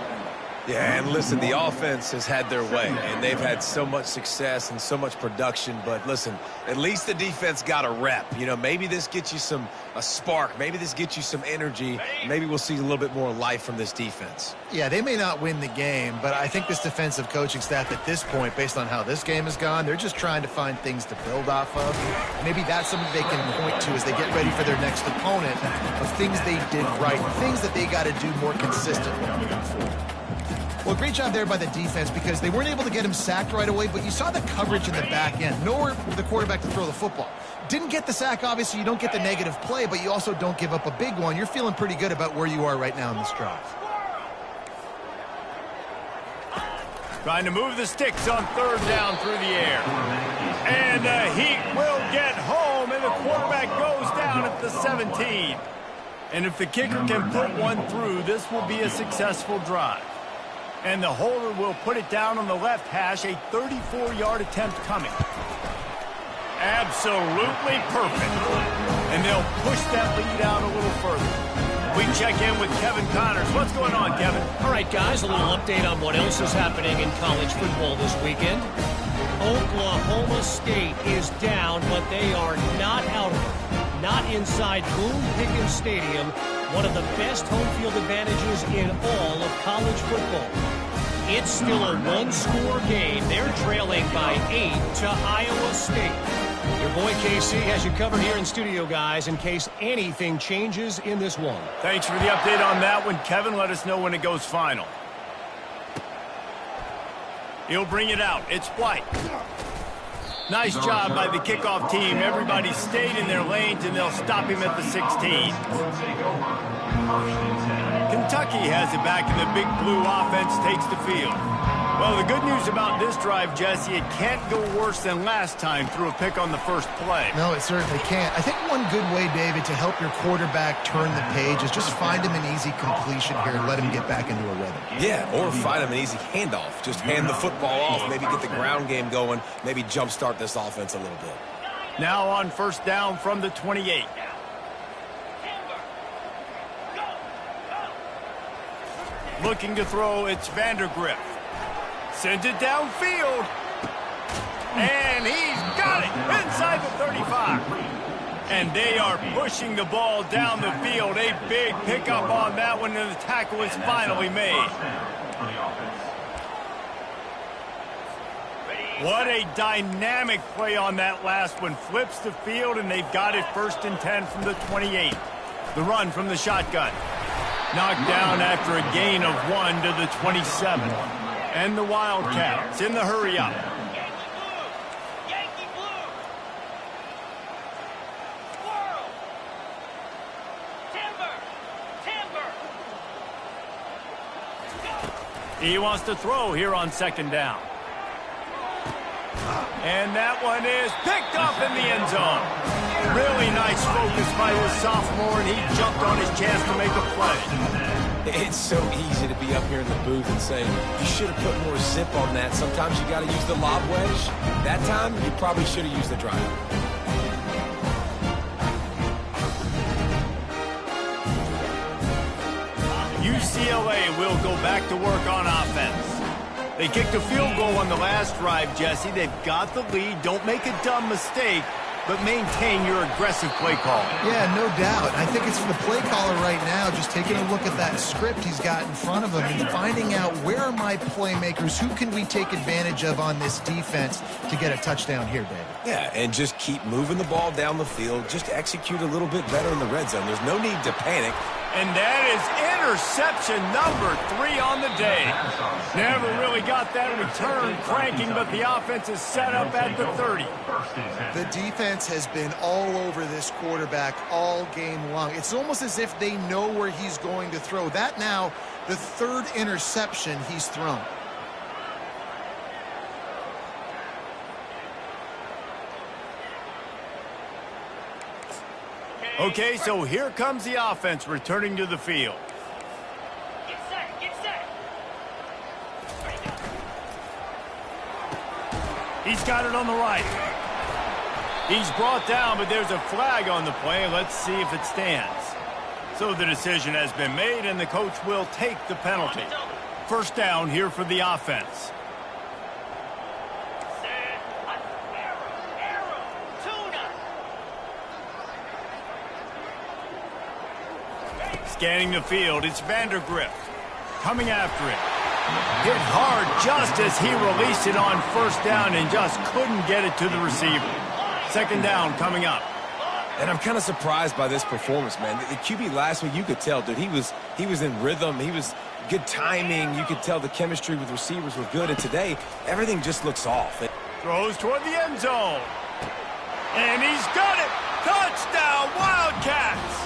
Yeah, and listen, the offense has had their way, and they've had so much success and so much production. But listen, at least the defense got a rep. You know, maybe this gets you a spark. Maybe this gets you some energy. Maybe we'll see a little bit more life from this defense. Yeah, they may not win the game, but I think this defensive coaching staff at this point, based on how this game has gone, they're just trying to find things to build off of. Maybe that's something they can point to as they get ready for their next opponent of things they did right, things that they got to do more consistently moving forward. Well, great job there by the defense because they weren't able to get him sacked right away, but you saw the coverage in the back end. Nowhere for the quarterback to throw the football. Didn't get the sack, obviously. You don't get the negative play, but you also don't give up a big one. You're feeling pretty good about where you are right now in this drive. Trying to move the sticks on 3rd down through the air. And the Heat will get home, and the quarterback goes down at the 17. And if the kicker can put one through, this will be a successful drive. And the holder will put it down on the left hash, a 34-yard attempt coming. Absolutely perfect. And they'll push that lead out a little further. We check in with Kevin Connors. What's going on, Kevin? All right, guys, a little update on what else is happening in college football this weekend. Oklahoma State is down, but they are not out of it. Not inside Boone Pickens Stadium, one of the best home field advantages in all of college football. It's still a one-score game. They're trailing by 8 to Iowa State. Your boy KC has you covered here in studio, guys, in case anything changes in this one. Thanks for the update on that one, Kevin. Let us know when it goes final. He'll bring it out. It's White. Nice job by the kickoff team. Everybody stayed in their lanes, and they'll stop him at the 16. Kentucky has it back, and the big blue offense takes the field. Well, the good news about this drive, Jesse, it can't go worse than last time through a pick on the first play. No, it certainly can't. I think one good way, David, to help your quarterback turn the page is just find him an easy completion here and let him get back into a rhythm. Yeah, or find him an easy handoff. Just hand the football off, maybe get the ground game going, maybe jumpstart this offense a little bit. Now on 1st down from the 28. Looking to throw, it's Vandergrift. Sends it downfield. And he's got it inside the 35. And they are pushing the ball down the field. A big pickup on that one, and the tackle is finally made. What a dynamic play on that last one. Flips the field, and they've got it 1st and 10 from the 28. The run from the shotgun. Knocked down after a gain of 1 to the 27. And the Wildcats in the hurry up. Yankee blue. Squirrel. Timber. He wants to throw here on 2nd down. And that one is picked up in the end zone. Really nice focus by his sophomore, and he jumped on his chance to make a play. It's so easy to be up here in the booth and say, you should have put more zip on that. Sometimes you got to use the lob wedge. That time, you probably should have used the drive. UCLA will go back to work on offense. They kicked a field goal on the last drive, Jesse. They've got the lead. Don't make a dumb mistake, but maintain your aggressive play calling. Yeah, no doubt. I think it's for the play caller right now, just taking a look at that script he's got in front of him and finding out where are my playmakers, who can we take advantage of on this defense to get a touchdown here, David. Yeah, and just keep moving the ball down the field. Just execute a little bit better in the red zone. There's no need to panic. And that is interception number 3 on the day. Never really got that return cranking, but the offense is set up at the 30. The defense has been all over this quarterback all game long. It's almost as if they know where he's going to throw. That now, the 3rd interception he's thrown. Okay, so here comes the offense returning to the field. Get set, get set. He's got it on the right. He's brought down, but there's a flag on the play. Let's see if it stands. So the decision has been made, and the coach will take the penalty. First down here for the offense. Scanning the field, it's Vandergrift coming after it. Hit hard just as he released it on first down and just couldn't get it to the receiver. Second down coming up. And I'm kind of surprised by this performance, man. The QB last week, you could tell, dude, he was in rhythm. He was good timing. You could tell the chemistry with receivers was good. And today, everything just looks off. Throws toward the end zone. And he's got it. Touchdown, Wildcats.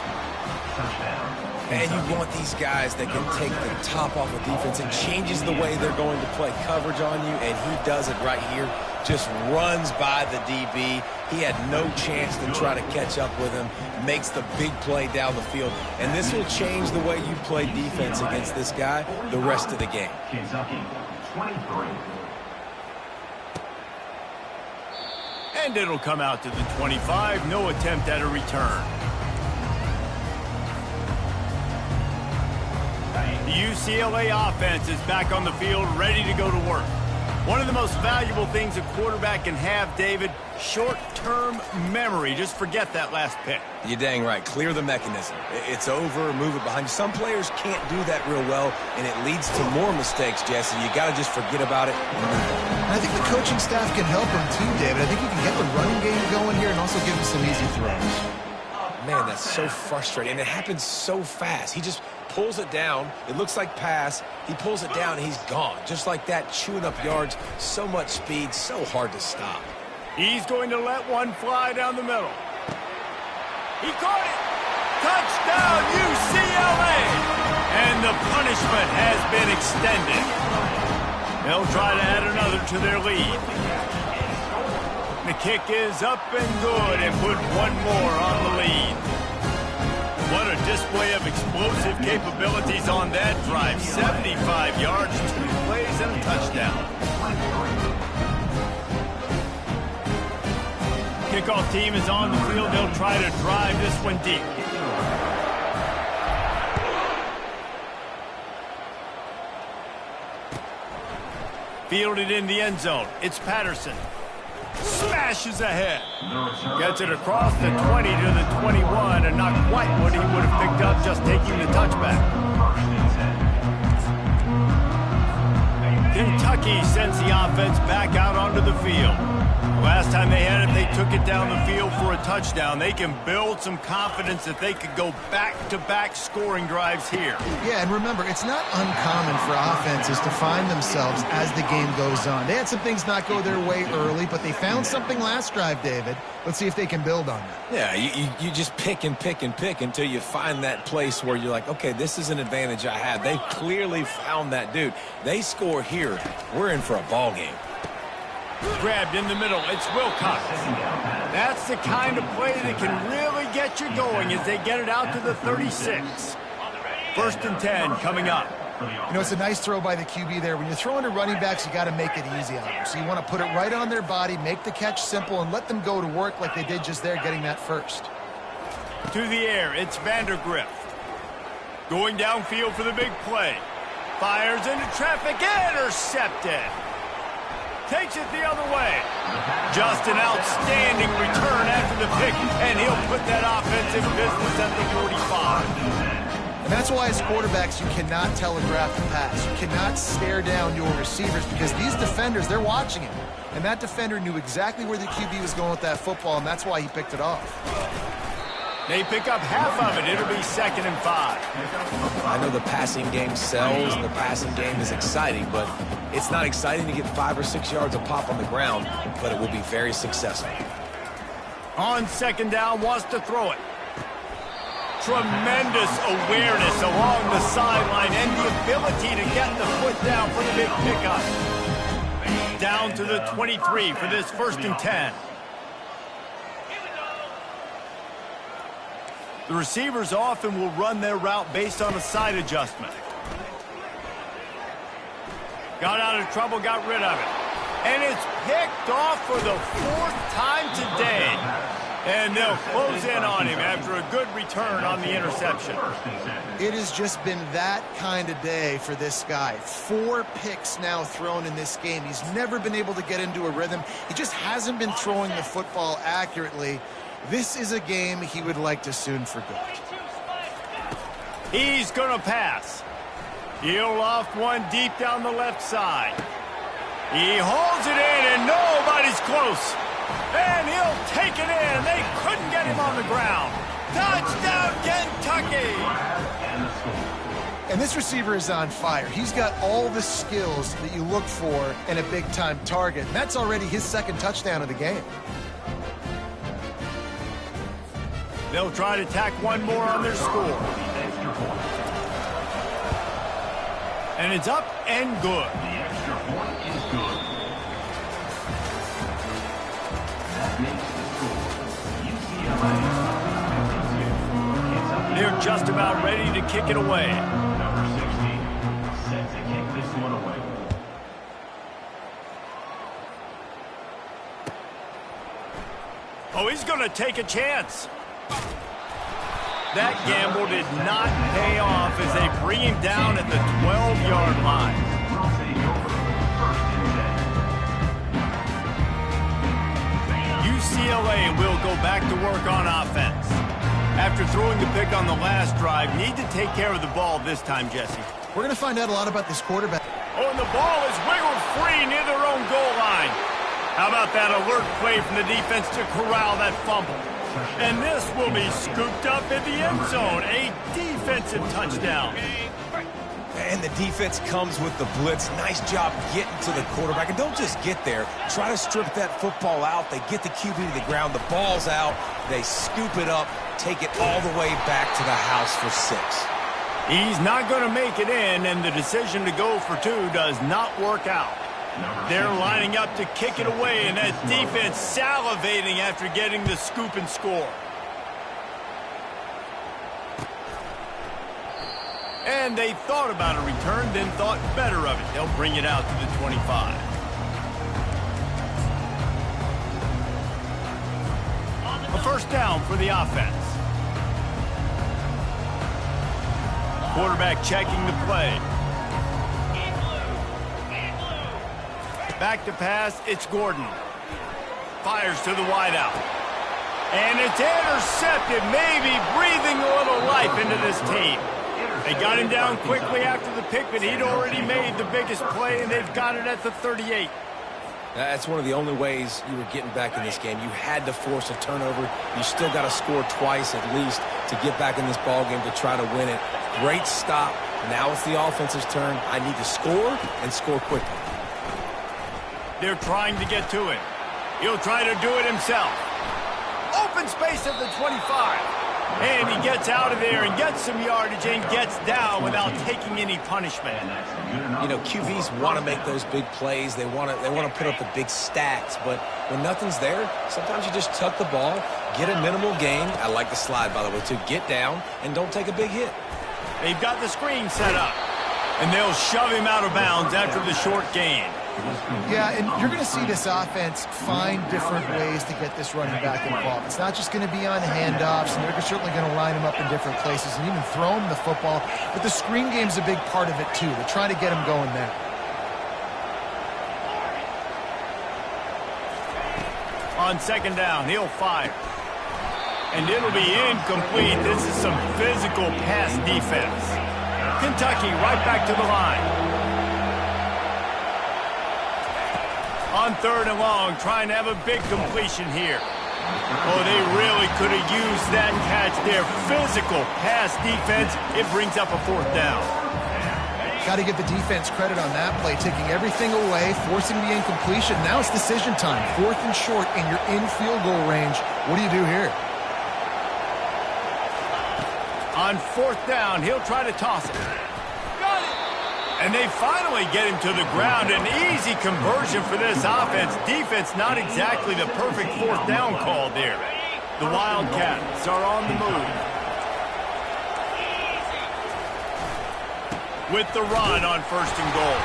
And you want these guys that can take the top off of defense. It changes the way they're going to play coverage on you, and he does it right here. Just runs by the DB. He had no chance to try to catch up with him. Makes the big play down the field. And this will change the way you play defense against this guy the rest of the game. Kentucky, 23. And it'll come out to the 25. No attempt at a return. The UCLA offense is back on the field, ready to go to work. One of the most valuable things a quarterback can have, David, short-term memory. Just forget that last pick. You're dang right. Clear the mechanism. It's over, move it behind you. Some players can't do that real well, and it leads to more mistakes, Jesse. You got to just forget about it and move on. And I think the coaching staff can help him too, David. I think you can get the running game going here and also give him some easy throws. Man, that's so frustrating. And it happens so fast. He just pulls it down. It looks like pass. He pulls it down, and he's gone. Just like that, chewing up yards. So much speed, so hard to stop. He's going to let one fly down the middle. He caught it. Touchdown, UCLA. And the punishment has been extended. They'll try to add another to their lead. The kick is up and good and put one more on the lead. What a display of explosive capabilities on that drive. 75 yards, 2 plays, and a touchdown. Kickoff team is on the field. They'll try to drive this one deep. Fielded in the end zone. It's Patterson. Smashes ahead. Gets it across the 20 to the 21, and not quite what he would have picked up just taking the touchback. Kentucky sends the offense back out onto the field. Last time they had it, they took it down the field for a touchdown. They can build some confidence that they could go back-to-back scoring drives here. Yeah, and remember, it's not uncommon for offenses to find themselves as the game goes on. They had some things not go their way early, but they found something last drive, David. Let's see if they can build on that. Yeah, you just pick and pick and pick until you find that place where you're like, okay, this is an advantage I have. They clearly found that dude. They score here. We're in for a ball game. Grabbed in the middle. It's Wilcox. That's the kind of play that can really get you going as they get it out to the 36. First and 10 coming up. You know, it's a nice throw by the QB there. When you're throwing to running backs, you got to make it easy on them. So you want to put it right on their body, make the catch simple, and let them go to work like they did just there, getting that first. To the air, it's Vandergrift. Going downfield for the big play. Fires into traffic, intercepted. Takes it the other way. Just an outstanding return after the pick, and he'll put that offensive business at the 45. And that's why as quarterbacks, you cannot telegraph the pass. You cannot stare down your receivers because these defenders, they're watching him. And that defender knew exactly where the QB was going with that football, and that's why he picked it off. They pick up half of it. It'll be 2nd and 5. I know the passing game sells and the passing game is exciting, but it's not exciting to get 5 or 6 yards of pop on the ground, but it will be very successful. On 2nd down, wants to throw it. Tremendous awareness along the sideline and the ability to get the foot down for the big pickup. Down to the 23 for this 1st and 10. The receivers often will run their route based on a side adjustment. Got out of trouble, got rid of it. And it's picked off for the 4th time today. And they'll close in on him after a good return on the interception. It has just been that kind of day for this guy. 4 picks now thrown in this game. He's never been able to get into a rhythm. He just hasn't been throwing the football accurately. This is a game he would like to soon forget. He's going to pass. He'll loft one deep down the left side. He holds it in, and nobody's close. And he'll take it in. They couldn't get him on the ground. Touchdown, Kentucky! And this receiver is on fire. He's got all the skills that you look for in a big-time target. And that's already his 2nd touchdown of the game. They'll try to tack one more on their score. And it's up and good. The extra point is good. That makes the score UCLA 22. They're just about ready to kick it away. Number 16 set to kick this one away. Oh, he's going to take a chance. That gamble did not pay off as they bring him down at the 12-yard line. We'll take over 1st and 10. UCLA will go back to work on offense. After throwing the pick on the last drive, need to take care of the ball this time, Jesse. We're going to find out a lot about this quarterback. Oh, and the ball is wiggled free near their own goal line. How about that alert play from the defense to corral that fumble? And this will be scooped up in the end zone. A defensive touchdown. And the defense comes with the blitz. Nice job getting to the quarterback. And don't just get there. Try to strip that football out. They get the QB to the ground. The ball's out. They scoop it up, take it all the way back to the house for 6. He's not going to make it in, and the decision to go for 2 does not work out. They're lining up to kick it away, and that defense salivating after getting the scoop and score. And they thought about a return, then thought better of it. They'll bring it out to the 25. A 1st down for the offense. Quarterback checking the play. Back to pass, it's Gordon. Fires to the wideout. And it's intercepted, maybe breathing a little life into this team. They got him down quickly after the pick, but he'd already made the biggest play, and they've got it at the 38. That's one of the only ways you were getting back in this game. You had to force a turnover. You still got to score twice at least to get back in this ball game to try to win it. Great stop. Now it's the offense's turn. I need to score and score quickly. They're trying to get to it. He'll try to do it himself. Open space at the 25. And he gets out of there and gets some yardage and gets down without taking any punishment. You know, QBs want to make those big plays. They want to put up the big stats. But when nothing's there, sometimes you just tuck the ball, get a minimal gain. I like the slide, by the way, too. Get down and don't take a big hit. They've got the screen set up. And they'll shove him out of bounds after the short gain. Yeah, and you're going to see this offense find different ways to get this running back involved. It's not just going to be on handoffs, and they're certainly going to line him up in different places and even throw him the football. But the screen game's a big part of it, too. They're trying to get him going there. On 2nd down, he'll fire. And it'll be incomplete. This is some physical pass defense. Kentucky right back to the line. On 3rd and long, trying to have a big completion here. Oh, they really could have used that catch there. Physical pass defense. It brings up a 4th down. Got to give the defense credit on that play, taking everything away, forcing the incompletion. Now it's decision time. 4th and short, and you're in field goal range. What do you do here? On 4th down, he'll try to toss it. Got it! And they finally get him to the ground. An easy conversion for this offense. Defense, not exactly the perfect 4th down call there. The Wildcats are on the move. With the run on 1st and goal.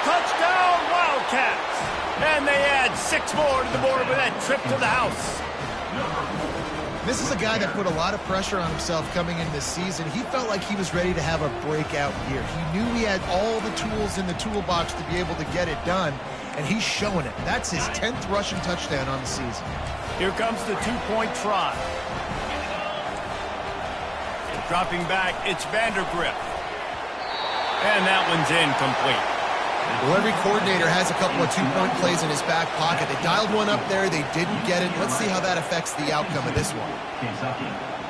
Touchdown, Wildcats! And they add 6 more to the board with that trip to the house. This is a guy that put a lot of pressure on himself coming in this season. He felt like he was ready to have a breakout year. He knew he had all the tools in the toolbox to be able to get it done, and he's showing it. That's his 10th rushing touchdown on the season. Here comes the 2-point try. Dropping back, it's Vandergrift. And that one's incomplete. Well, every coordinator has a couple of 2-point plays in his back pocket. They dialed one up there. They didn't get it. Let's see how that affects the outcome of this one. Kentucky,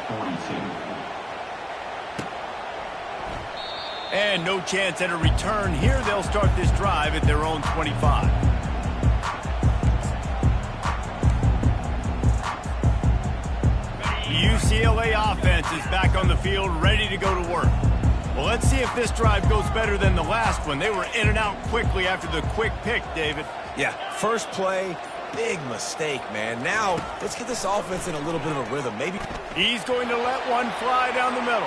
42. And no chance at a return here. They'll start this drive at their own 25. The UCLA offense is back on the field, ready to go to work. Well, let's see if this drive goes better than the last one. They were in and out quickly after the quick pick, David. Yeah, first play, big mistake, man. Now, let's get this offense in a little bit of a rhythm. Maybe He's going to let one fly down the middle.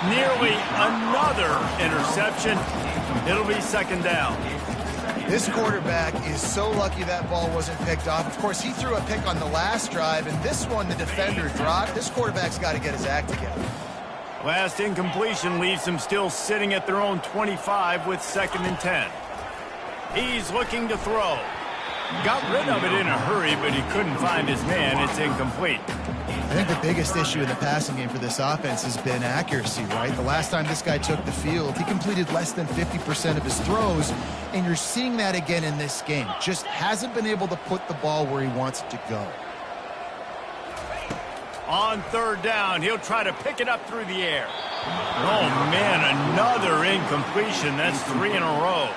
Nearly another interception. It'll be 2nd down. This quarterback is so lucky that ball wasn't picked off. Of course, he threw a pick on the last drive, and this one the defender dropped. This quarterback's got to get his act together. Last incompletion leaves them still sitting at their own 25 with 2nd and 10. He's looking to throw. Got rid of it in a hurry, but he couldn't find his man. It's incomplete. I think the biggest issue in the passing game for this offense has been accuracy, right? The last time this guy took the field, he completed less than 50% of his throws, and you're seeing that again in this game. Just hasn't been able to put the ball where he wants it to go. On 3rd down, he'll try to pick it up through the air. Oh, man, another incompletion. That's 3 in a row.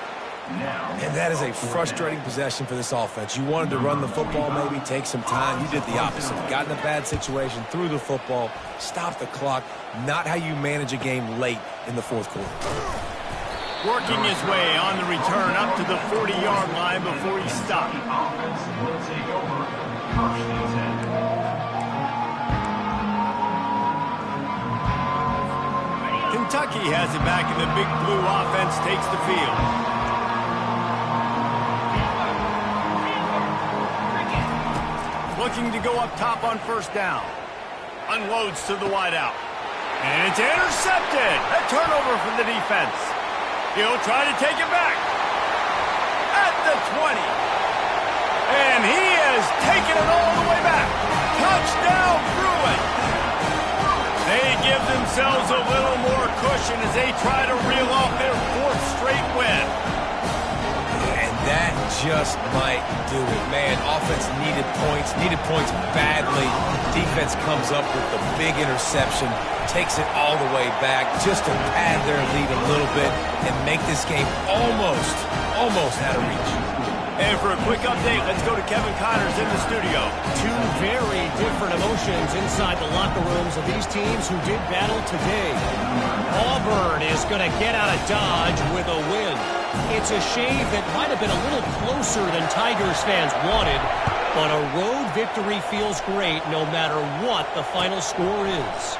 And that is a frustrating possession for this offense. You wanted to run the football, maybe take some time. You did the opposite. Got in a bad situation, threw the football, stopped the clock. Not how you manage a game late in the 4th quarter. Working his way on the return up to the 40-yard line before he stopped. Offense will take over 1st and 10. Kentucky has it back, and the Big Blue offense takes the field. Looking to go up top on 1st down. Unloads to the wideout. And it's intercepted. A turnover for the defense. He'll try to take it back. At the 20. And he has taken it all the way back. Touchdown, Bruin. They give themselves a little more cushion as they try to reel off their 4th straight win. And that just might do it. Man, offense needed points badly. Defense comes up with the big interception, takes it all the way back just to pad their lead a little bit and make this game almost out of reach. And for a quick update, let's go to Kevin Connors in the studio. 2 very different emotions inside the locker rooms of these teams who did battle today. Auburn is going to get out of Dodge with a win. It's a shave that might have been a little closer than Tigers fans wanted, but a road victory feels great no matter what the final score is.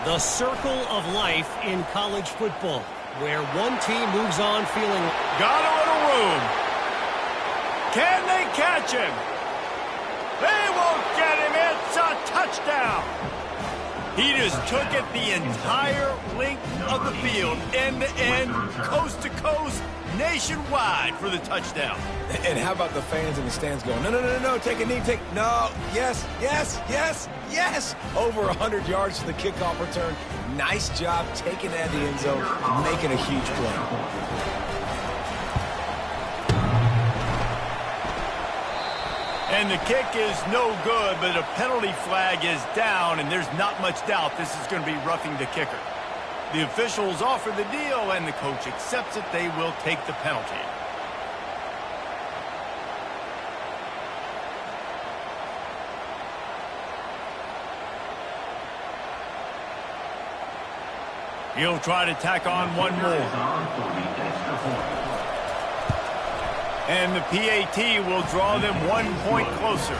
The circle of life in college football, where one team moves on feeling... Got a little room. Can they catch him? They won't get him. It's a touchdown. He just took it the entire length of the field, end to end, coast to coast, nationwide for the touchdown. And how about the fans in the stands going, no, take a knee, no, yes. Over 100 yards to the kickoff return. Nice job taking that to the end zone, making a huge play. And the kick is no good, but a penalty flag is down, and there's not much doubt this is going to be roughing the kicker. The officials offer the deal, and the coach accepts it. They will take the penalty. He'll try to tack on one more. And the PAT will draw them 1 point closer.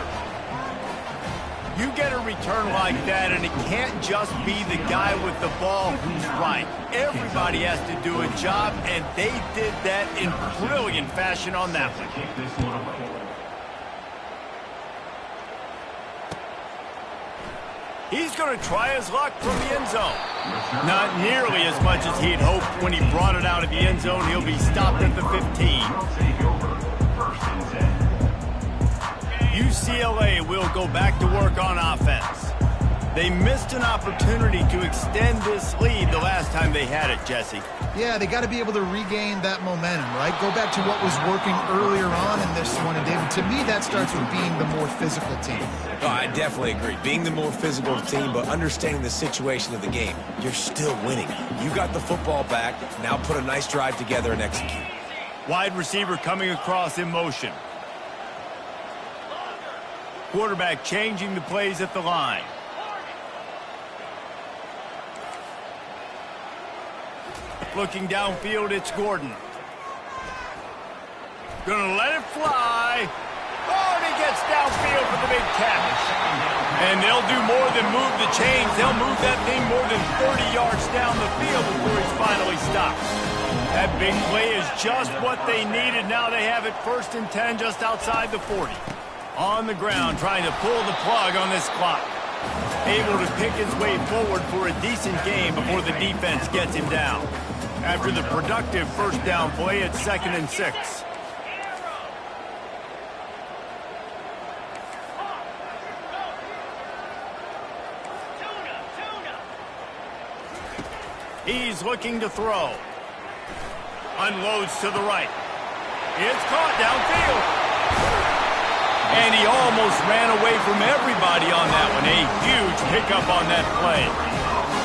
You get a return like that, and it can't just be the guy with the ball who's right. Everybody has to do a job, and they did that in brilliant fashion on that one. He's going to try his luck from the end zone. Not nearly as much as he'd hoped when he brought it out of the end zone. He'll be stopped at the 15. UCLA will go back to work on offense. They missed an opportunity to extend this lead the last time they had it, Jesse. Yeah, they got to be able to regain that momentum, right? Go back to what was working earlier on in this one. And David, to me, that starts with being the more physical team. Oh, I definitely agree. Being the more physical team, but understanding the situation of the game. You're still winning. You got the football back. Now put a nice drive together and execute. Wide receiver coming across in motion. Quarterback changing the plays at the line. Looking downfield, it's Gordon. Gonna let it fly. Oh, and he gets downfield for the big catch. And they'll do more than move the chains. They'll move that thing more than 30 yards down the field before he's finally stopped. That big play is just what they needed. Now they have it 1st and 10 just outside the 40. On the ground, trying to pull the plug on this clock. Able to pick his way forward for a decent game before the defense gets him down. After the productive 1st down play, it's 2nd and 6. He's looking to throw. Unloads to the right. It's caught downfield. And he almost ran away from everybody on that one. A huge pickup on that play.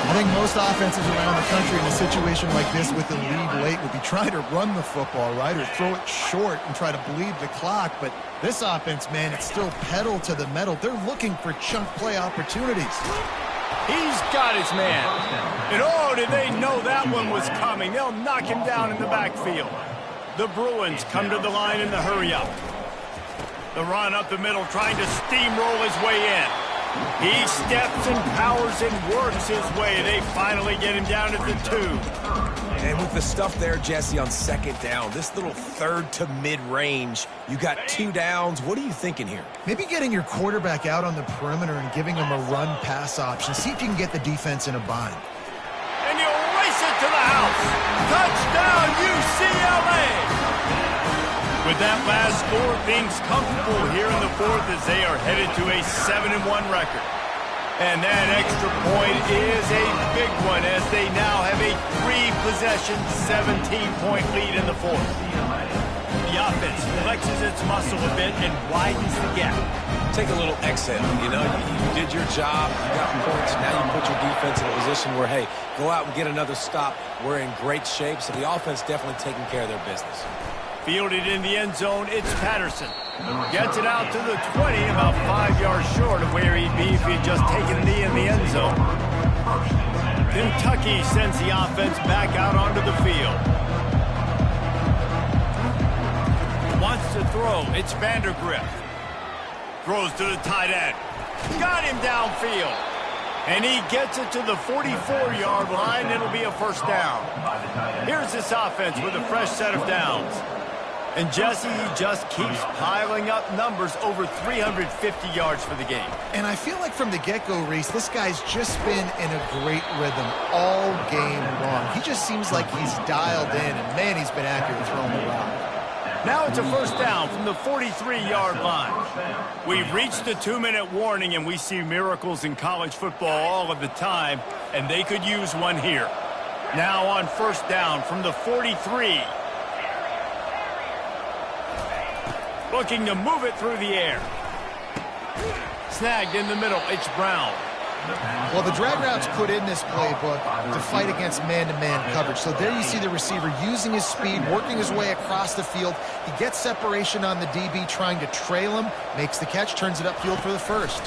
I think most offenses around the country in a situation like this with the lead late would be trying to run the football, right, or throw it short and try to bleed the clock. But this offense, man, it's still pedal to the metal. They're looking for chunk play opportunities. He's got his man. And oh, did they know that one was coming. They'll knock him down in the backfield. The Bruins come to the line in the hurry-up. The run up the middle, trying to steamroll his way in. He steps and powers and works his way. They finally get him down at the 2. And with the stuff there, Jesse, on 2nd down, this little 3rd to mid-range, you got 2 downs. What are you thinking here? Maybe getting your quarterback out on the perimeter and giving him a run-pass option. See if you can get the defense in a bind. And you'll race it to the house. Touchdown, UCLA! With that last score, things comfortable here in the 4th as they are headed to a 7-1 record. And that extra point is a big one as they now have a 3-possession, 17-point lead in the 4th. The offense flexes its muscle a bit and widens the gap. Take a little exhale. You know, you did your job. You got points. Now you put your defense in a position where, hey, go out and get another stop. We're in great shape, so the offense definitely taking care of their business. Fielded in the end zone, it's Patterson. Gets it out to the 20, about 5 yards short of where he'd be if he'd just taken a knee in the end zone. Kentucky sends the offense back out onto the field. Wants to throw, it's Vandergrift. Throws to the tight end. Got him downfield. And he gets it to the 44-yard line. It'll be a 1st down. Here's this offense with a fresh set of downs. And Jesse, he just keeps piling up numbers, over 350 yards for the game. And I feel like from the get-go, Reese, this guy's just been in a great rhythm all game long. He just seems like he's dialed in, and man, he's been accurate throwing the rock. Now it's a 1st down from the 43-yard line. We've reached the 2-minute warning, and we see miracles in college football all of the time, and they could use one here. Now on 1st down from the 43. Looking to move it through the air. Snagged in the middle. It's Brown. Well, the drag routes put in this playbook to fight against man-to-man coverage. So there you see the receiver using his speed, working his way across the field. He gets separation on the DB, trying to trail him, makes the catch, turns it upfield for the first.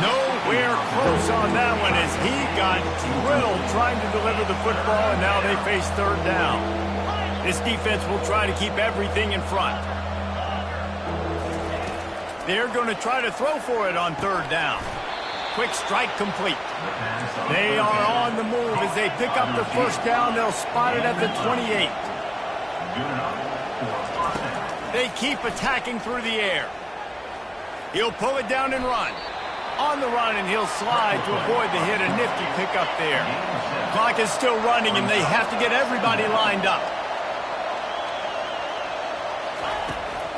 Nowhere close on that one as he got drilled trying to deliver the football, and now they face third down. This defense will try to keep everything in front. They're going to try to throw for it on third down. Quick strike complete. They are on the move as they pick up the first down. They'll spot it at the 28. They keep attacking through the air. He'll pull it down and run. On the run, and he'll slide to avoid the hit. A nifty pickup there. Clock is still running, and they have to get everybody lined up.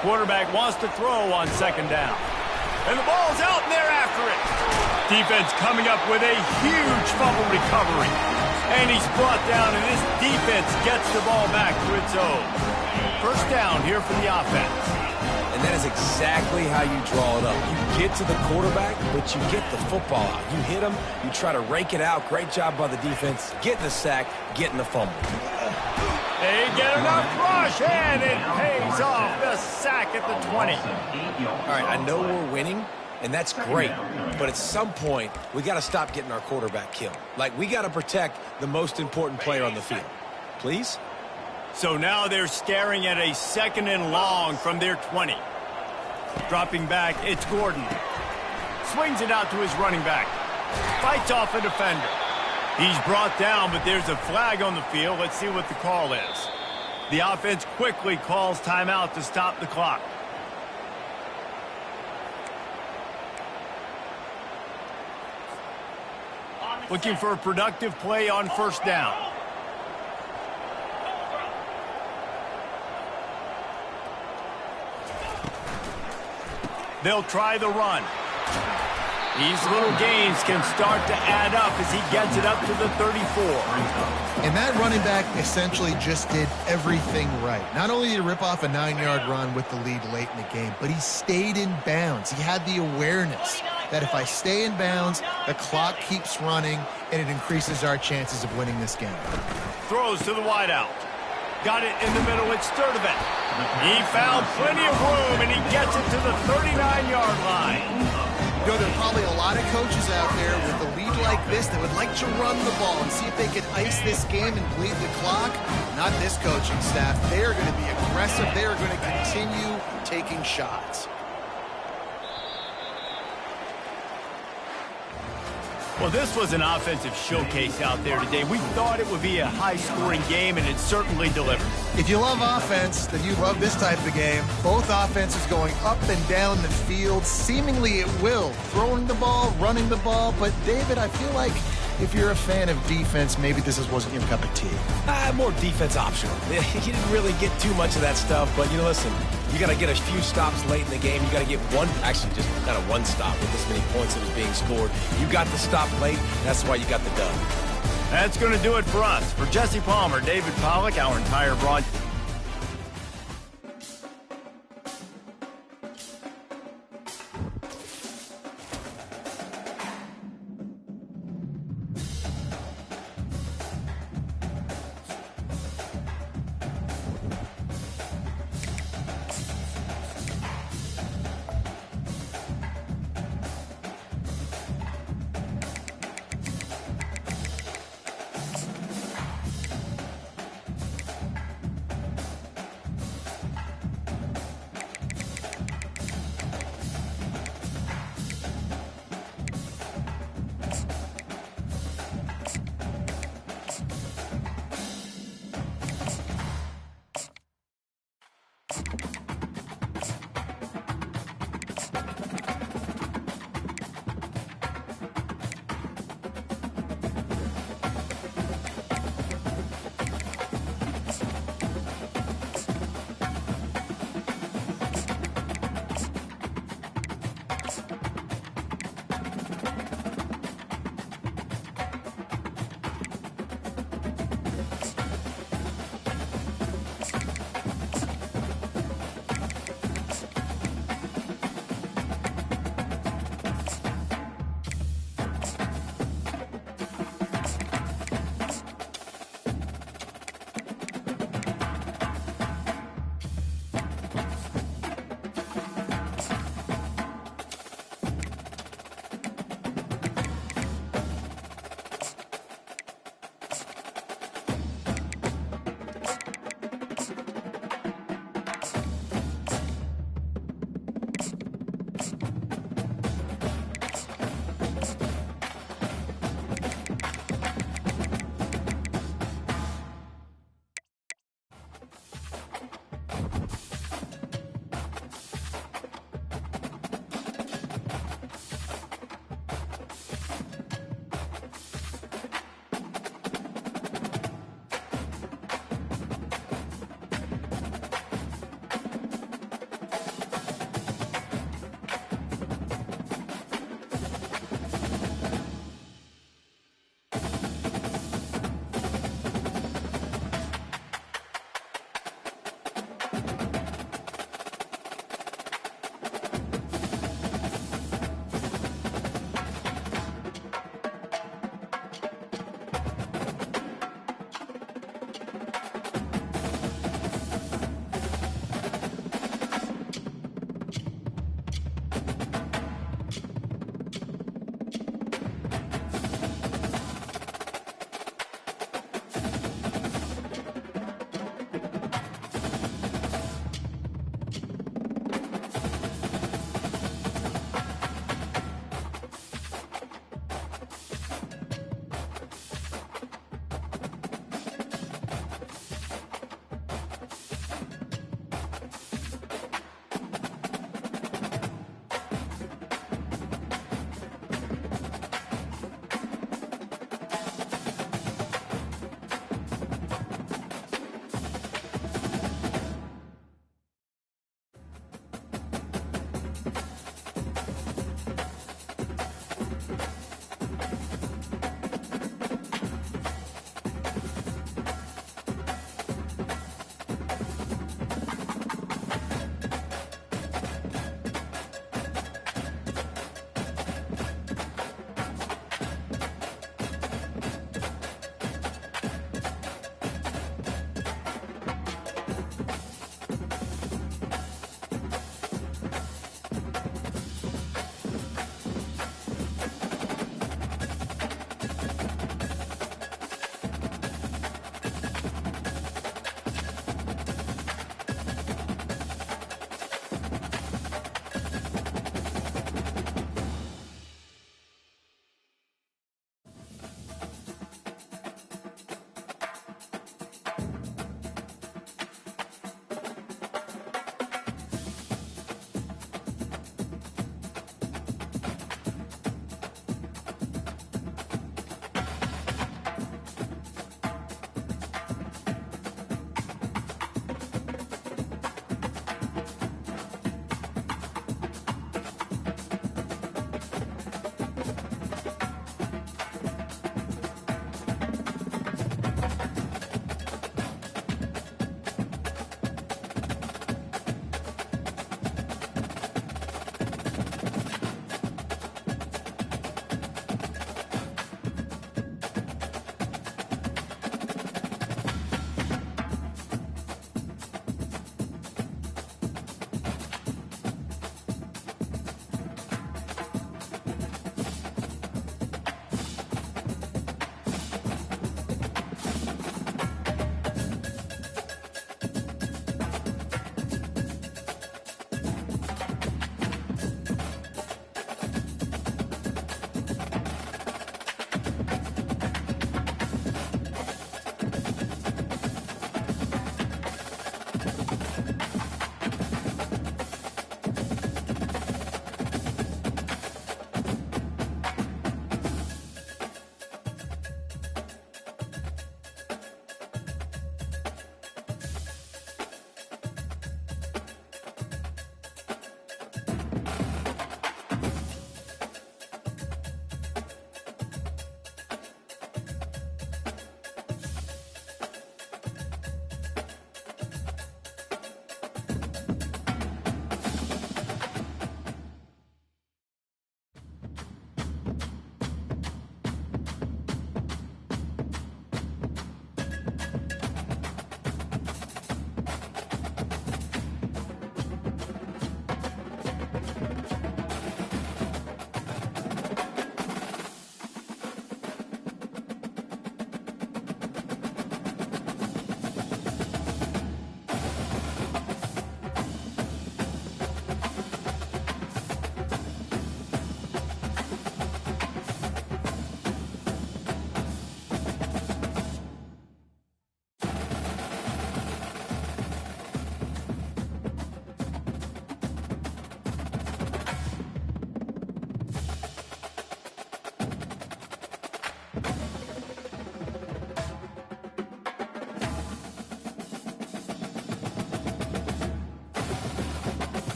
Quarterback wants to throw on second down. And the ball's out, and they're after it. Defense coming up with a huge fumble recovery. And he's brought down, and this defense gets the ball back to its own. First down here for the offense. And that is exactly how you draw it up. You get to the quarterback, but you get the football out. You hit him, you try to rake it out. Great job by the defense. Getting the sack, getting the fumble. They get enough rush, and it pays off. The sack at the 20. All right, I know we're winning, and that's great. But at some point, we got to stop getting our quarterback killed. Like, we got to protect the most important player on the field. Please? So now they're staring at a second and long from their 20. Dropping back, it's Gordon. Swings it out to his running back. Fights off a defender. He's brought down, but there's a flag on the field. Let's see what the call is. The offense quickly calls timeout to stop the clock. Looking for a productive play on first down. They'll try the run. These little gains can start to add up as he gets it up to the 34. And that running back essentially just did everything right. Not only did he rip off a 9-yard run with the lead late in the game, but he stayed in bounds. He had the awareness that if I stay in bounds, the clock keeps running, and it increases our chances of winning this game. Throws to the wideout. Got it in the middle. It's Sturdivant. He found plenty of room, and he gets it to the 39-yard line. You know, there are probably a lot of coaches out there with a lead like this that would like to run the ball and see if they can ice this game and bleed the clock. Not this coaching staff. They are going to be aggressive. They are going to continue taking shots. Well, this was an offensive showcase out there today. We thought it would be a high-scoring game, and it certainly delivered. If you love offense, then you love this type of game. Both offenses going up and down the field, seemingly at will. Throwing the ball, running the ball. But, David, I feel like if you're a fan of defense, maybe this wasn't your cup of tea. More defense optional. You didn't really get too much of that stuff, but, listen, you got to get a few stops late in the game. You got to get actually just kind of one stop with this many points that was being scored. You got the stop late, that's why you got the dub. That's going to do it for us. For Jesse Palmer, David Pollack, our entire broadcast.